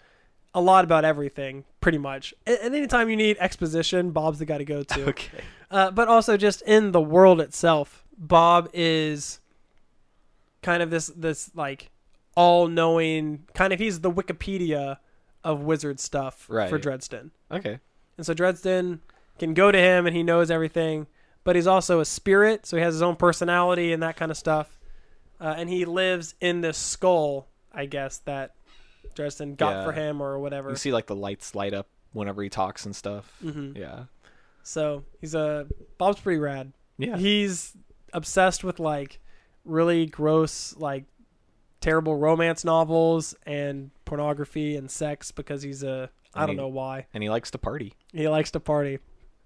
a lot about everything, pretty much. And anytime you need exposition, Bob's the guy to go to. Okay. But also just in the world itself, Bob is kind of this like all-knowing kind of. He's the Wikipedia of wizard stuff for Dresden. Okay. And so Dresden can go to him and he knows everything, but he's also a spirit, so he has his own personality and that kind of stuff. And he lives in this skull, I guess, that Dresden got for him or whatever. You see like the lights light up whenever he talks and stuff. Mm-hmm. Yeah. So Bob's pretty rad. Yeah. He's obsessed with like really gross, like terrible romance novels and pornography and sex because I don't know why. And he likes to party. He likes to party.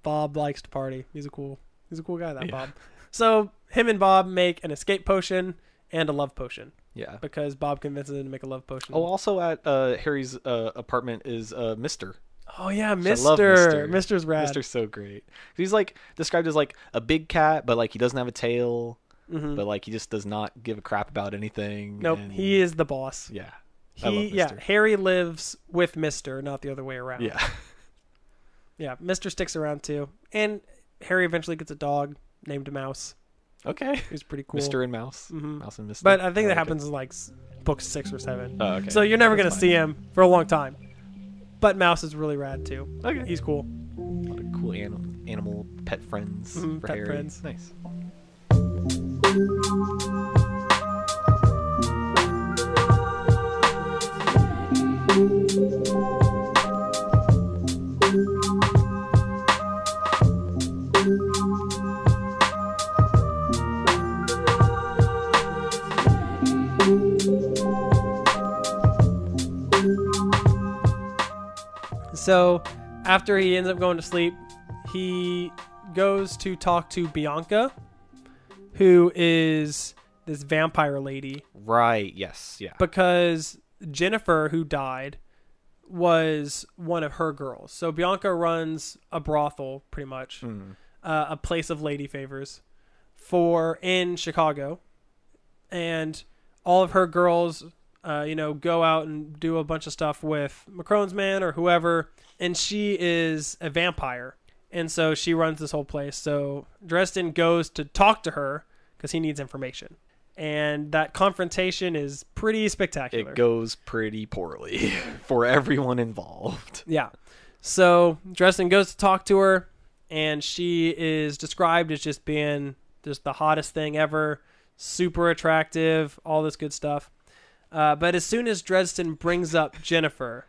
Bob likes to party. He's a cool guy, Bob. So him and Bob make an escape potion and a love potion. Yeah. Because Bob convinces him to make a love potion. Oh, also at Harry's apartment is Mister. Oh yeah, I Mister. love Mister. Mister's rad. Mister's so great. He's like described as like a big cat, but like he doesn't have a tail. Mm-hmm. But like he just does not give a crap about anything. Nope, and... he is the boss. Yeah. I love Mister. Harry lives with Mister, not the other way around. Yeah. Yeah, Mister sticks around too. And Harry eventually gets a dog named Mouse. Okay. He's pretty cool. Mister and Mouse. Mm-hmm. Mouse and Mister. But I think that happens in like book 6 or 7. Oh, okay. So you're never going to That's see him for a long time. But Mouse is really rad too. Okay. He's cool. A lot of cool animal pet friends for pet Harry. friends. Nice. So after he ends up going to sleep, he goes to talk to Bianca, who is this vampire lady. Right. Yes. Yeah. Because Jennifer, who died, was one of her girls. So Bianca runs a brothel, pretty much, a place of lady favors in Chicago. And all of her girls, go out and do a bunch of stuff with Macron's man or whoever. And she is a vampire. And so she runs this whole place. So Dresden goes to talk to her because he needs information. And that confrontation is pretty spectacular. It goes pretty poorly for everyone involved. Yeah. So Dresden goes to talk to her, and she is described as just being just the hottest thing ever, super attractive, all this good stuff. But as soon as Dresden brings up Jennifer,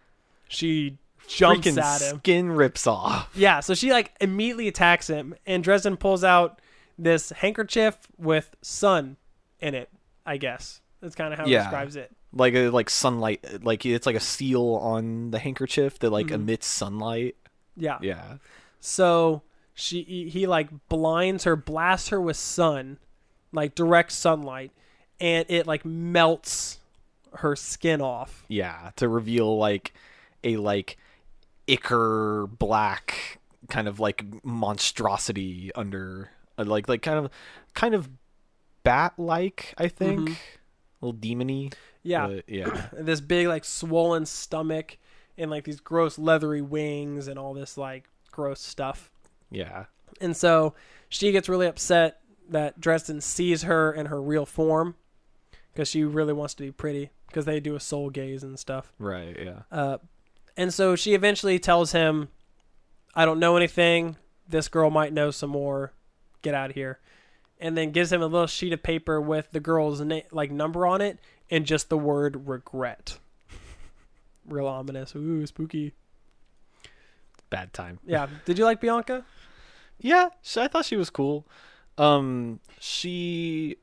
she jumps Freaking at him. Skin rips off. Yeah, so she like immediately attacks him, and Dresden pulls out this handkerchief with sun in it, I guess. That's kind of how he describes it. Like sunlight, like it's like a seal on the handkerchief that like emits sunlight. Yeah. Yeah. So he like blasts her with sun, like direct sunlight, and it like melts her skin off. Yeah, to reveal like a like ichor black kind of like monstrosity under like kind of bat like, I think. A little demony. Yeah. But, yeah. This big like swollen stomach and like these gross leathery wings and all this like gross stuff. Yeah. And so she gets really upset that Dresden sees her in her real form because she really wants to be pretty because they do a soul gaze and stuff. Right, yeah. And so she eventually tells him, I don't know anything. This girl might know some more. Get out of here. And then gives him a little sheet of paper with the girl's number on it and just the word regret. Real ominous. Ooh, spooky. Bad time. Yeah. Did you like Bianca? Yeah, I thought she was cool. She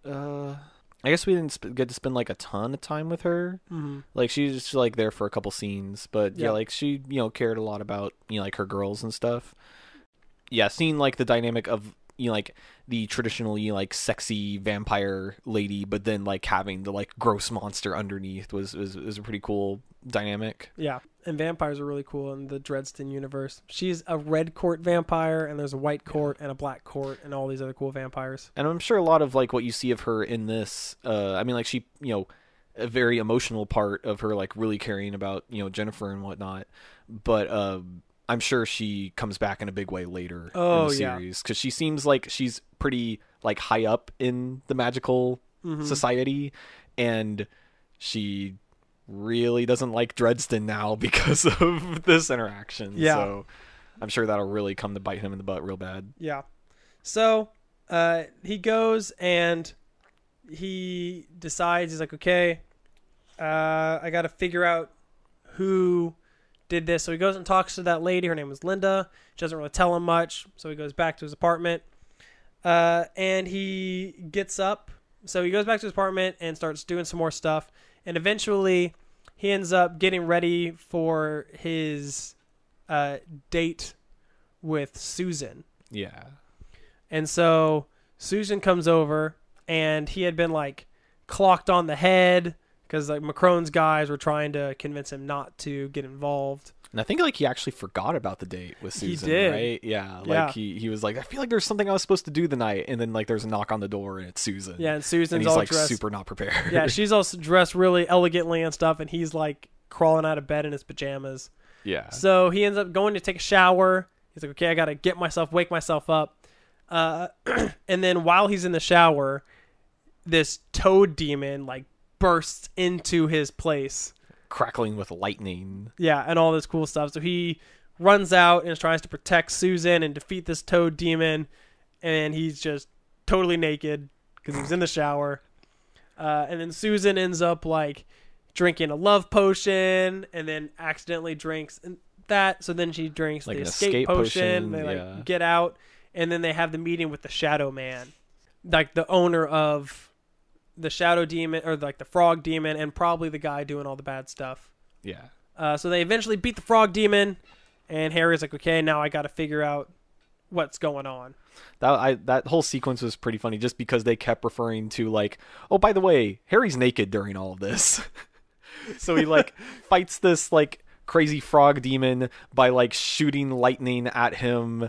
I guess we didn't get to spend like a ton of time with her. Mm-hmm. Like she was just like there for a couple scenes, but yeah, like she cared a lot about like her girls and stuff. Yeah, seeing like the dynamic of like the traditionally like sexy vampire lady, but then like having the like gross monster underneath was a pretty cool dynamic. Yeah, and vampires are really cool in the Dresden universe. She's a red court vampire, and there's a white court and a black court, and all these other cool vampires. And I'm sure a lot of like what you see of her in this, I mean, like she, a very emotional part of her, like really caring about Jennifer and whatnot, but I'm sure she comes back in a big way later in the series, because she seems like she's pretty like high up in the magical society, and she really doesn't like Dresden now because of this interaction. Yeah. So I'm sure that'll really come to bite him in the butt real bad. Yeah. So he goes and he decides, he's like, okay, I got to figure out who did this. So he goes and talks to that lady. Her name was Linda. She doesn't really tell him much. So he goes back to his apartment. And he gets up. So he goes back to his apartment and starts doing some more stuff. And eventually he ends up getting ready for his date with Susan. Yeah. And so Susan comes over, and he had been like clocked on the head because like Macron's guys were trying to convince him not to get involved. And I think like he actually forgot about the date with Susan, He did. right? Yeah. Like he was like, I feel like there's something I was supposed to do tonight, and then like there's a knock on the door and it's Susan. Yeah, and Susan's and he's all like dressed super not prepared. Yeah, she's also dressed really elegantly and stuff, and he's like crawling out of bed in his pajamas. Yeah. So he ends up going to take a shower. He's like, okay, I gotta wake myself up. And then while he's in the shower, this toad demon like bursts into his place, crackling with lightning. Yeah, and all this cool stuff. So he runs out and tries to protect Susan and defeat this toad demon, and he's just totally naked because he was in the shower. And then Susan ends up like drinking a love potion, and then accidentally drinks that. So then she drinks like the an escape potion. They yeah. get out, and then they have the meeting with the Shadow Man, like the owner of the Shadow Demon, or like the Frog Demon, and probably the guy doing all the bad stuff. Yeah. So they eventually beat the Frog Demon, and Harry's like, okay, now I got to figure out what's going on. That whole sequence was pretty funny, just because they kept referring to like, oh, by the way, Harry's naked during all of this. So he like fights this like crazy frog demon by like shooting lightning at him,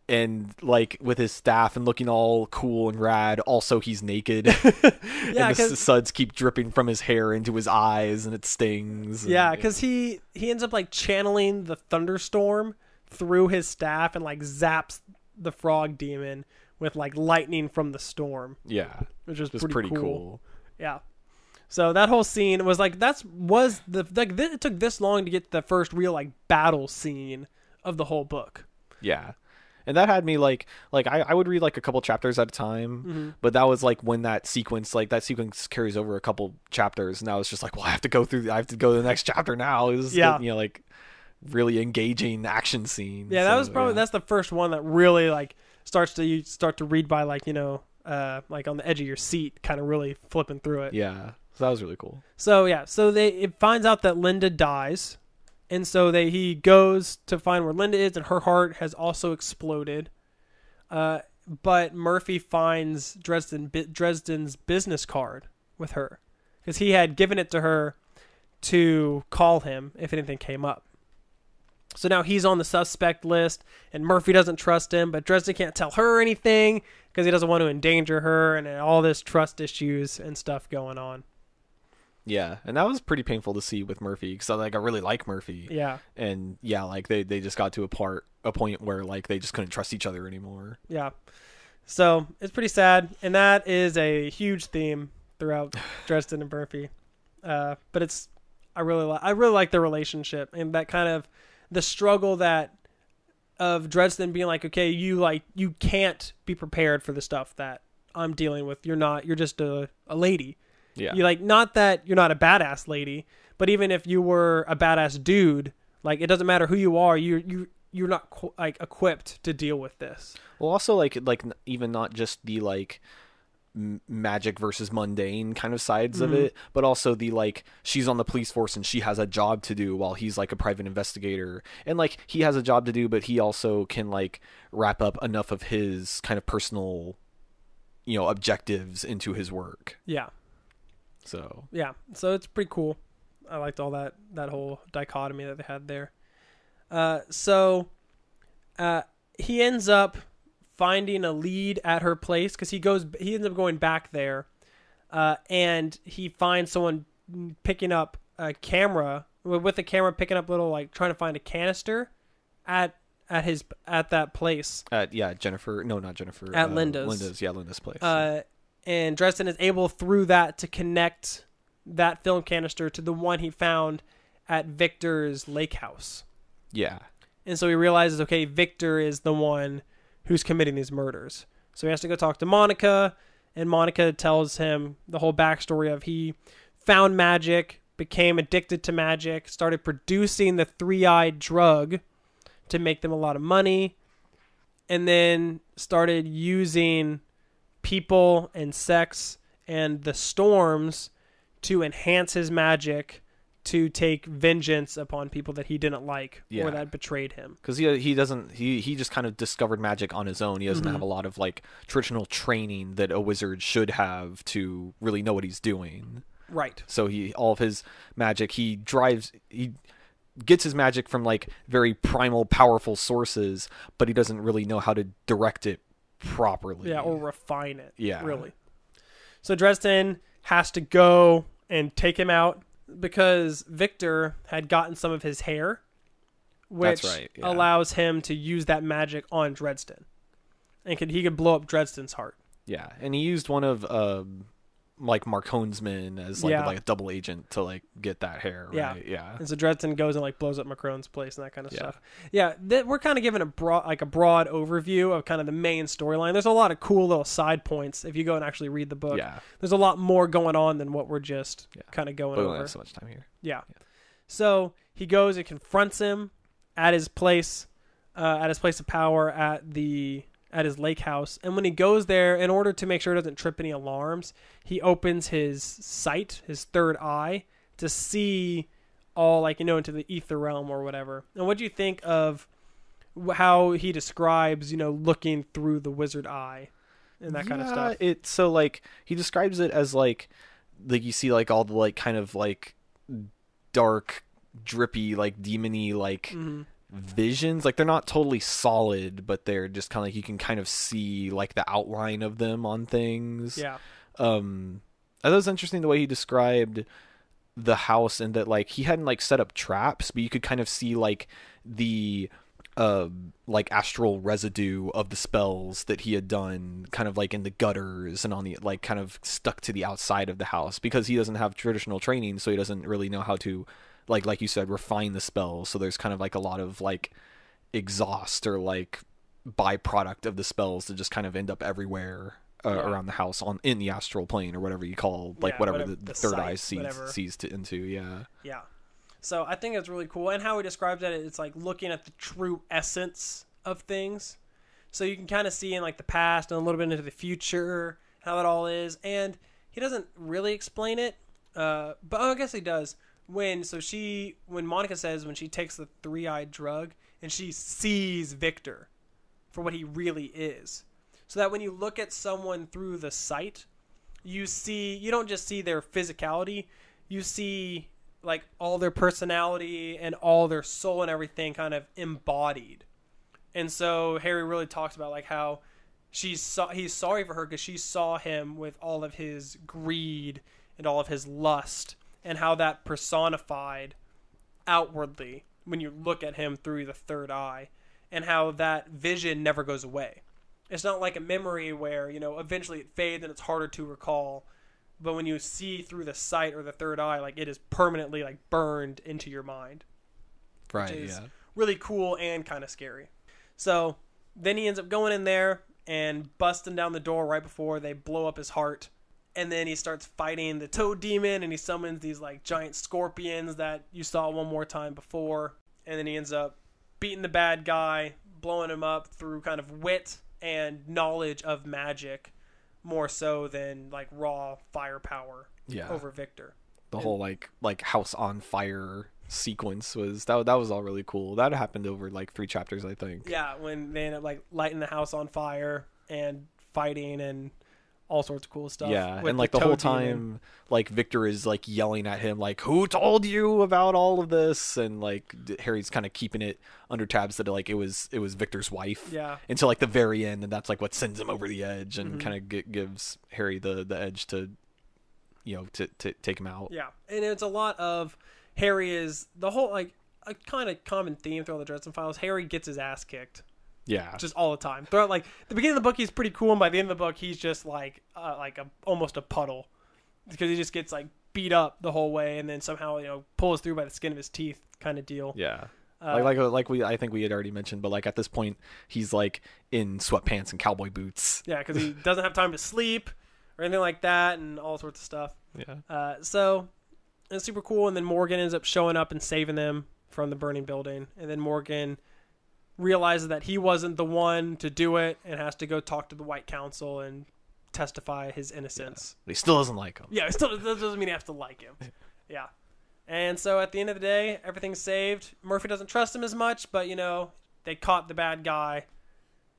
and like with his staff and looking all cool and rad. Also, he's naked. Yeah, and the suds keep dripping from his hair into his eyes, and it stings. Yeah, because he ends up like channeling the thunderstorm through his staff and like zaps the frog demon with like lightning from the storm. Yeah, which was pretty cool. cool. Yeah. So that whole scene was like, it took this long to get the first real like battle scene of the whole book. Yeah. And that had me like I would read like a couple chapters at a time, but that was like when that sequence carries over a couple chapters, and I was just like, well, I have to go to the next chapter now. It was like really engaging action scene. Yeah, that was probably that's the first one that really like start to read by like like on the edge of your seat, kind of really flipping through it. Yeah, so that was really cool. So yeah, it finds out that Linda dies. And so he goes to find where Linda is, and her heart has also exploded. But Murphy finds Dresden's business card with her, because he had given it to her to call him if anything came up. So now he's on the suspect list, and Murphy doesn't trust him, but Dresden can't tell her anything because he doesn't want to endanger her, and all this trust issues and stuff going on. Yeah, and that was pretty painful to see with Murphy, because I really like Murphy. Yeah. And yeah, like they just got to a point where like they just couldn't trust each other anymore. Yeah. So it's pretty sad, and that is a huge theme throughout Dresden and Murphy. But I really like the relationship, and that kind of the struggle of Dresden being like, okay, you can't be prepared for the stuff that I'm dealing with. You're just a lady. Yeah. You like, not that you're not a badass lady, but even if you were a badass dude, like it doesn't matter who you are, you're not equipped to deal with this. Well, also like even not just the like magic versus mundane kind of sides of it, but also the like she's on the police force and she has a job to do while he's like a private investigator, and like he has a job to do, but he also can like wrap up enough of his kind of personal, you know, objectives into his work. Yeah. So it's pretty cool. I liked all that whole dichotomy that they had there. He ends up finding a lead at her place because he ends up going back there, and he finds someone picking up a camera with a camera, picking up little like trying to find a canister at that place. Jennifer. No, not Jennifer. At Linda's. Linda's place. And Dresden is able through that to connect that film canister to the one he found at Victor's lake house. Yeah. And so he realizes, okay, Victor is the one who's committing these murders. So he has to go talk to Monica, and Monica tells him the whole backstory of he found magic, became addicted to magic, started producing the three-eyed drug to make them a lot of money, and then started using people and sex and the storms to enhance his magic to take vengeance upon people that he didn't like or that betrayed him. Because he just kind of discovered magic on his own. He doesn't have a lot of like traditional training that a wizard should have to really know what he's doing. Right. So all of his magic, he gets his magic from like very primal, powerful sources, but he doesn't really know how to direct it properly. Yeah, or refine it. Yeah. Really. So Dresden has to go and take him out because Victor had gotten some of his hair, which allows him to use that magic on Dresden. And he could blow up Dresden's heart. Yeah, and he used one of like Marcone's men as like a double agent to like get that hair, right? Yeah. And so Dresden goes and like blows up Macron's place and that kind of stuff. Yeah, we're kind of given a broad overview of kind of the main storyline. There's a lot of cool little side points if you go and actually read the book. Yeah. There's a lot more going on than what we're just kind of going over. We don't have so much time here. Yeah. So he goes and confronts him at his place of power at his lake house. And when he goes there, in order to make sure he doesn't trip any alarms, he opens his sight, his third eye, to see all into the ether realm or whatever. And what do you think of how he describes, looking through the wizard eye and that kind of stuff? He describes it as like you see like all the like kind of like dark, drippy, like demony, like visions. Like they're not totally solid, but they're just kind of like you can kind of see like the outline of them on things. Yeah. I thought it was interesting the way he described the house, and that like he hadn't like set up traps, but you could kind of see like the like astral residue of the spells that he had done kind of like in the gutters and on the like kind of stuck to the outside of the house, because he doesn't have traditional training, so he doesn't really know how to like you said, refine the spells. So there's kind of like a lot of like exhaust or like byproduct of the spells that just kind of end up everywhere around the house in the astral plane or whatever you call whatever the third eye sees into. Yeah. So I think it's really cool, and how he describes it, it's like looking at the true essence of things. So you can kind of see in like the past and a little bit into the future how it all is, and he doesn't really explain it, but I guess he does. When Monica says when she takes the three-eyed drug and she sees Victor for what he really is, so that when you look at someone through the sight, you don't just see their physicality, you see like all their personality and all their soul and everything kind of embodied. And so Harry really talks about like how he's sorry for her because she saw him with all of his greed and all of his lust, and how that personified outwardly when you look at him through the third eye, and how that vision never goes away. It's not like a memory where, eventually it fades and it's harder to recall. But when you see through the sight or the third eye, like it is permanently like burned into your mind. Right, which is really cool and kind of scary. So then he ends up going in there and busting down the door right before they blow up his heart. And then he starts fighting the toad demon, and he summons these like giant scorpions that you saw one more time before. And then he ends up beating the bad guy, blowing him up through kind of wit and knowledge of magic, more so than like raw firepower Yeah. over Victor. The whole like house on fire sequence was that was all really cool. That happened over like 3 chapters, I think. Yeah, when they end up like lighting the house on fire and fighting and all sorts of cool stuff. Yeah, with and like the whole toad demon. time, like Victor is like yelling at him, like, "Who told you about all of this?" And like Harry's kind of keeping it under tabs that like it was Victor's wife. Yeah. Until like the very end, and that's like what sends him over the edge and kind of gives Harry the edge to, to take him out. Yeah, and it's a lot of Harry is the whole like a kind of common theme throughout the Dresden Files. Harry gets his ass kicked. Yeah. Just all the time. Throughout, like, the beginning of the book, he's pretty cool, and by the end of the book, he's just, like almost a puddle. Because he just gets, like, beat up the whole way, and then somehow, pulls through by the skin of his teeth kind of deal. Yeah. I think we had already mentioned, but, like, at this point, he's, like, in sweatpants and cowboy boots. Yeah, because he doesn't have time to sleep or anything like that, and all sorts of stuff. Yeah. So, it's super cool, and then Morgan ends up showing up and saving them from the burning building, and then Morgan realizes that he wasn't the one to do it and has to go talk to the White Council and testify his innocence. But he still doesn't like him. Yeah, it still doesn't mean he has to like him. Yeah. And so at the end of the day, everything's saved. Murphy doesn't trust him as much, but, they caught the bad guy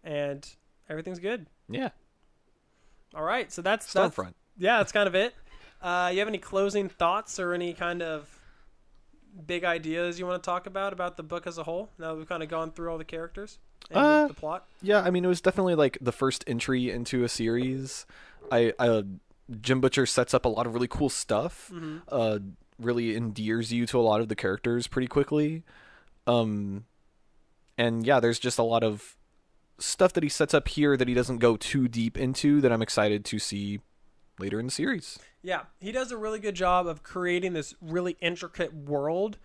and everything's good. Yeah. All right, so that's Stormfront. Yeah, that's kind of it. You have any closing thoughts or any kind of big ideas you want to talk about the book as a whole, now that we've kind of gone through all the characters and the plot? Yeah, I mean, it was definitely like the first entry into a series. Jim Butcher sets up a lot of really cool stuff, really endears you to a lot of the characters pretty quickly. And yeah, there's just a lot of stuff that he sets up here that he doesn't go too deep into that I'm excited to see later in the series. Yeah, he does a really good job of creating this really intricate world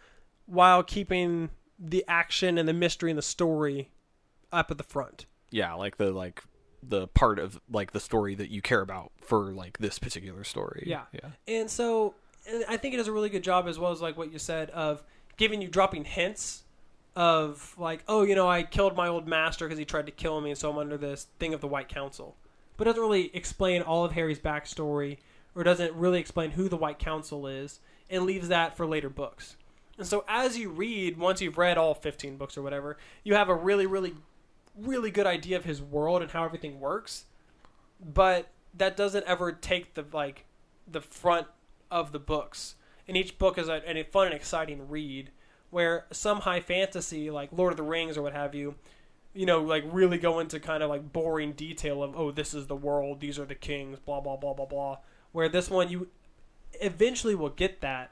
while keeping the action and the mystery and the story up at the front. Yeah, like the part of like the story that you care about for like this particular story. Yeah. Yeah. And so I think it does a really good job, as well as like what you said, of dropping hints of like, oh, I killed my old master because he tried to kill me, and so I'm under this thing of the White Council. But it doesn't really explain all of Harry's backstory, or doesn't really explain who the White Council is. It leaves that for later books. And so as you read, once you've read all 15 books or whatever, you have a really, really, really good idea of his world and how everything works. But that doesn't ever take the front of the books. And each book is a fun and exciting read, where some high fantasy, like Lord of the Rings or what have you, like really go into kind of like boring detail of, oh, this is the world, these are the kings, blah, blah, blah, blah, blah. Where this one, you eventually will get that,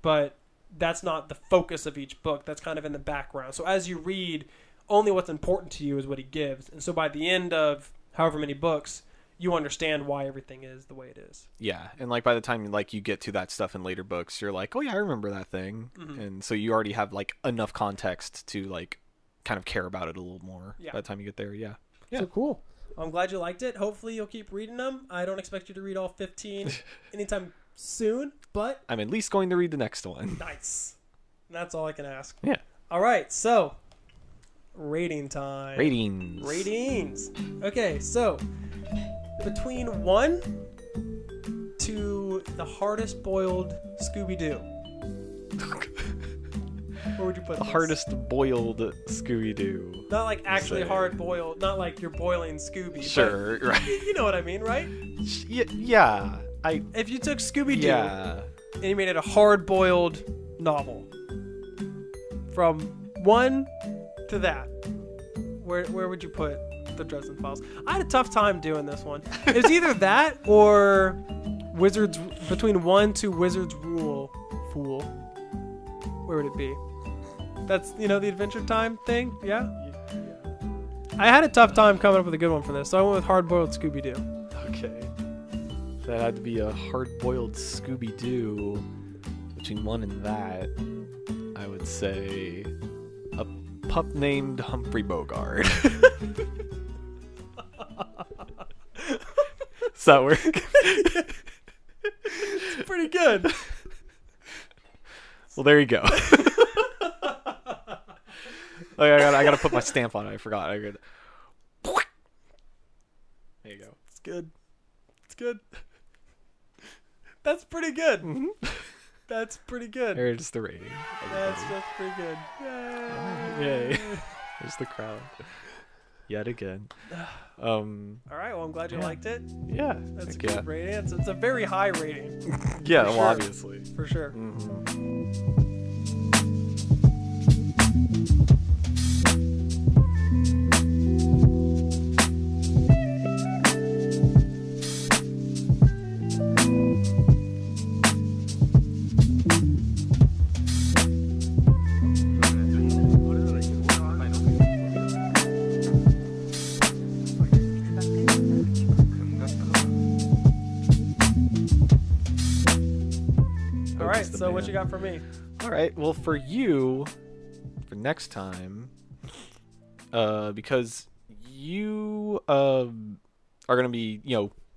but that's not the focus of each book. That's kind of in the background. So as you read, only what's important to you is what he gives. And so by the end of however many books, you understand why everything is the way it is. Yeah, and like by the time like you get to that stuff in later books, you're like, oh yeah, I remember that thing. And so you already have like enough context to like kind of care about it a little more by the time you get there. Yeah. So cool. I'm glad you liked it. Hopefully you'll keep reading them. I don't expect you to read all 15 anytime soon, but I'm at least going to read the next one. Nice. That's all I can ask. Yeah. All right, so rating time. Ratings. Okay, so between 1 to the hardest boiled Scooby-Doo. Where would you put The this? hardest boiled Scooby-Doo. Not like actually Say. hard boiled, not like you're boiling Scooby. Sure, but right. You know what I mean, right? Yeah. If you took Scooby-Doo Yeah. and you made it a hard boiled novel, from 1 to that, where would you put the Dresden Files? I had a tough time doing this one. It was either that or Wizards, between 1 to Wizards Rule Fool. Where would it be? That's, the Adventure Time thing? Yeah? I had a tough time coming up with a good one for this, so I went with Hard Boiled Scooby-Doo. Okay. That had to be a hard-boiled Scooby-Doo. Between 1 and that, I would say a pup named Humphrey Bogart. Does that work? It's pretty good. Well, there you go. I gotta put my stamp on it. I forgot. There you go. It's good. good. That's pretty good. Mhm. That's pretty good. There's the rating. That's pretty good. Yay. There's the crowd. Yet again. All right. Well, I'm glad you liked it. Yeah. That's a heck good rating. It's a very high rating. Yeah, For well, sure. obviously. For sure. Mhm. All right. the So what man. you got for me? All right. Well, for you, for next time, because you are gonna be,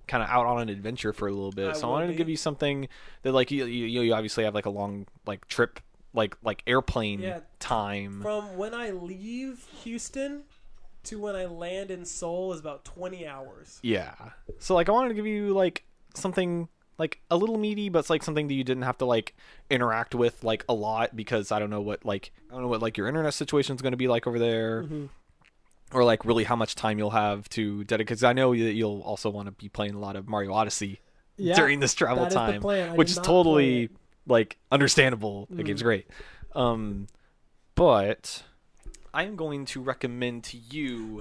kind of out on an adventure for a little bit, I so I will wanted to be. give you something that, like, you obviously have like a long trip, like airplane Yeah. time. From when I leave Houston to when I land in Seoul is about 20 hours. Yeah. So like I wanted to give you like something like a little meaty, but it's like something that you didn't have to like interact with like a lot, because I don't know what your internet situation is going to be like over there. Mm-hmm. Or like really how much time you'll have to dedicate, because I know that you'll also want to be playing a lot of Mario Odyssey during this travel that is the time, plan. I which did is not totally play like understandable. The Mm. game's great. But I am going to recommend to you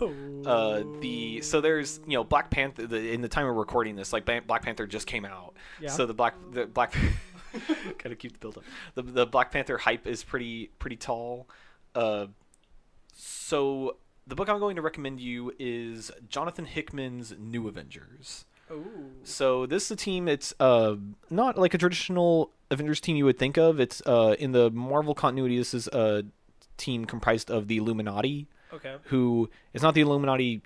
so there's Black Panther. In the time we're recording this, like Black Panther just came out. Yeah. So the Black gotta keep the build up. The Black Panther hype is pretty tall. So the book I'm going to recommend you is Jonathan Hickman's New Avengers. Ooh. So this is a team. It's not like a traditional Avengers team you would think of. It's in the Marvel continuity. This is a team comprised of the Illuminati, Okay. who is not the Illuminati,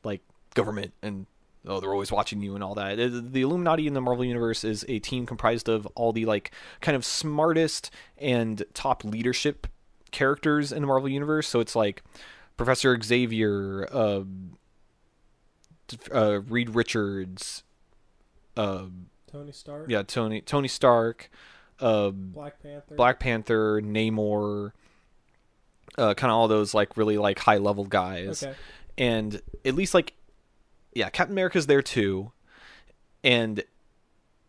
like government and they're always watching you and all that. The Illuminati in the Marvel universe is a team comprised of all the like kind of smartest and top leadership characters in the Marvel universe. So it's like Professor Xavier, Reed Richards, Tony Stark. yeah, Tony Stark, Black Panther. Black Panther, Namor, kind of all those like really like high level guys. Okay. And at least like, yeah, Captain America's there too. And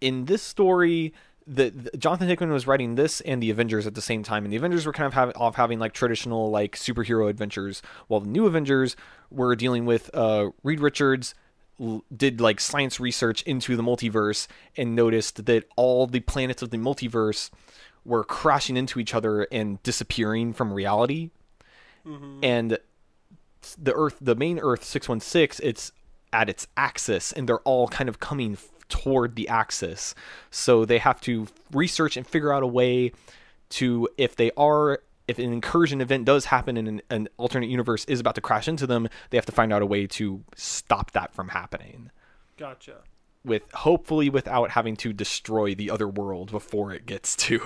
in this story, the Jonathan Hickman was writing this and the Avengers at the same time, and the Avengers were kind of having like traditional like superhero adventures, while the New Avengers were dealing with Reed Richards did like science research into the multiverse and noticed that all the planets of the multiverse were crashing into each other and disappearing from reality. Mm-hmm. And the main Earth 616, it's at its axis, and they're all kind of coming toward the axis. So they have to research and figure out a way to, if an incursion event does happen and an alternate universe is about to crash into them, they have to find out a way to stop that from happening. Gotcha. Hopefully without having to destroy the other world before it gets to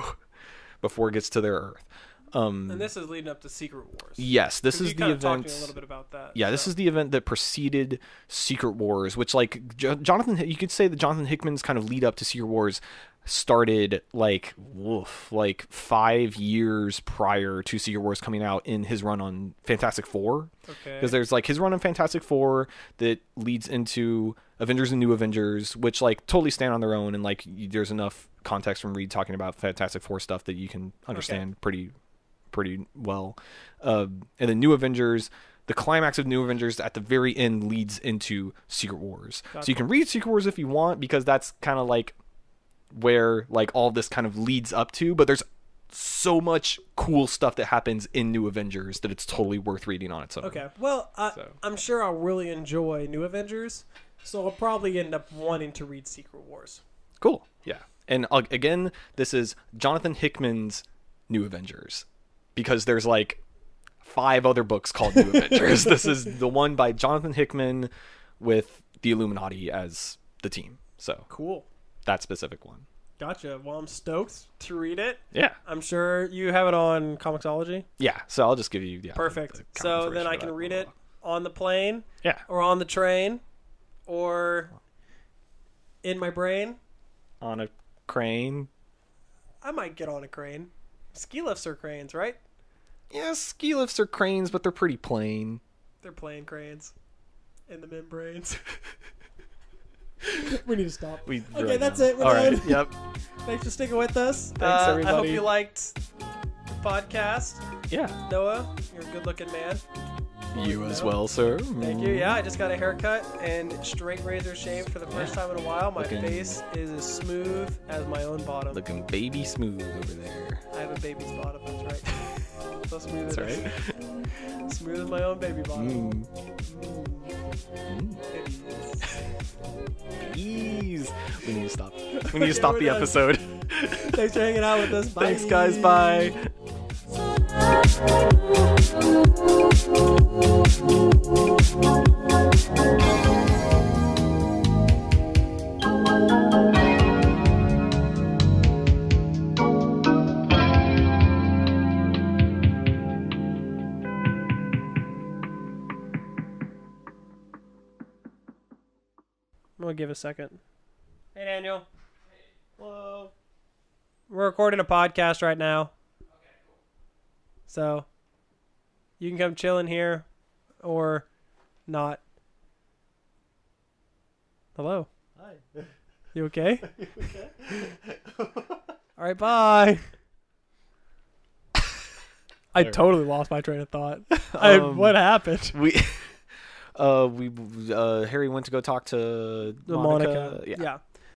their Earth. And this is leading up to Secret Wars. Yes, this 'Cause is you the kind of talked event. to me a little bit about that. Yeah, this is the event that preceded Secret Wars, which like you could say that Jonathan Hickman's kind of lead up to Secret Wars started like 5 years prior to Secret Wars coming out in his run on Fantastic Four. Okay. Because there's like his run on Fantastic Four that leads into Avengers and New Avengers, which like totally stand on their own, and like there's enough context from Reed talking about Fantastic Four stuff that you can understand pretty well. And the New Avengers, the climax of New Avengers at the very end leads into Secret Wars. Gotcha. So you can read Secret Wars if you want, because that's kind of like where like all this kind of leads up to, but there's so much cool stuff that happens in New Avengers that it's totally worth reading on its own. Okay. Well, I'm sure I'll really enjoy New Avengers, so I'll probably end up wanting to read Secret Wars. Cool. Yeah. And again, this is Jonathan Hickman's New Avengers, because there's like 5 other books called New Avengers. This is the one by Jonathan Hickman with the Illuminati as the team. So Cool. that specific one. Gotcha. Well, I'm stoked to read it. Yeah. I'm sure you have it on Comixology. Yeah. So I'll just give you Perfect. the So comics then version I of can that. read it on the plane Yeah. or on the train or in my brain. On a crane. I might get on a crane. Ski lifts are cranes, right? Yeah, ski lifts are cranes, but they're pretty plain. They're plane cranes. In the membranes. We need to stop. Okay, that's it. We're All done. right. Yep. Thanks for sticking with us. Thanks, everybody. I hope you liked the podcast. Yeah. Noah, you're a good-looking man. You as well, sir. Thank you. Yeah, I just got a haircut and straight razor shave for the first time in a while. My Looking- face is as smooth as my own bottom. Looking baby smooth over there. I have a baby's bottom, that's right. So smooth. That's it is. Smooth as my own baby bottom. Ease. We need to stop. We need to Okay, stop we're the done. episode. Thanks for hanging out with us. Bye. Thanks, guys. Bye. I'm gonna give a second. Hey, Daniel. Hello. We're recording a podcast right now. Okay, cool. So, you can come chill in here, or not. Hello. Hi. You okay? Okay. All right, bye. I Alright. totally lost my train of thought. What happened? We Harry went to go talk to The Monica. Monica. Yeah. Yeah.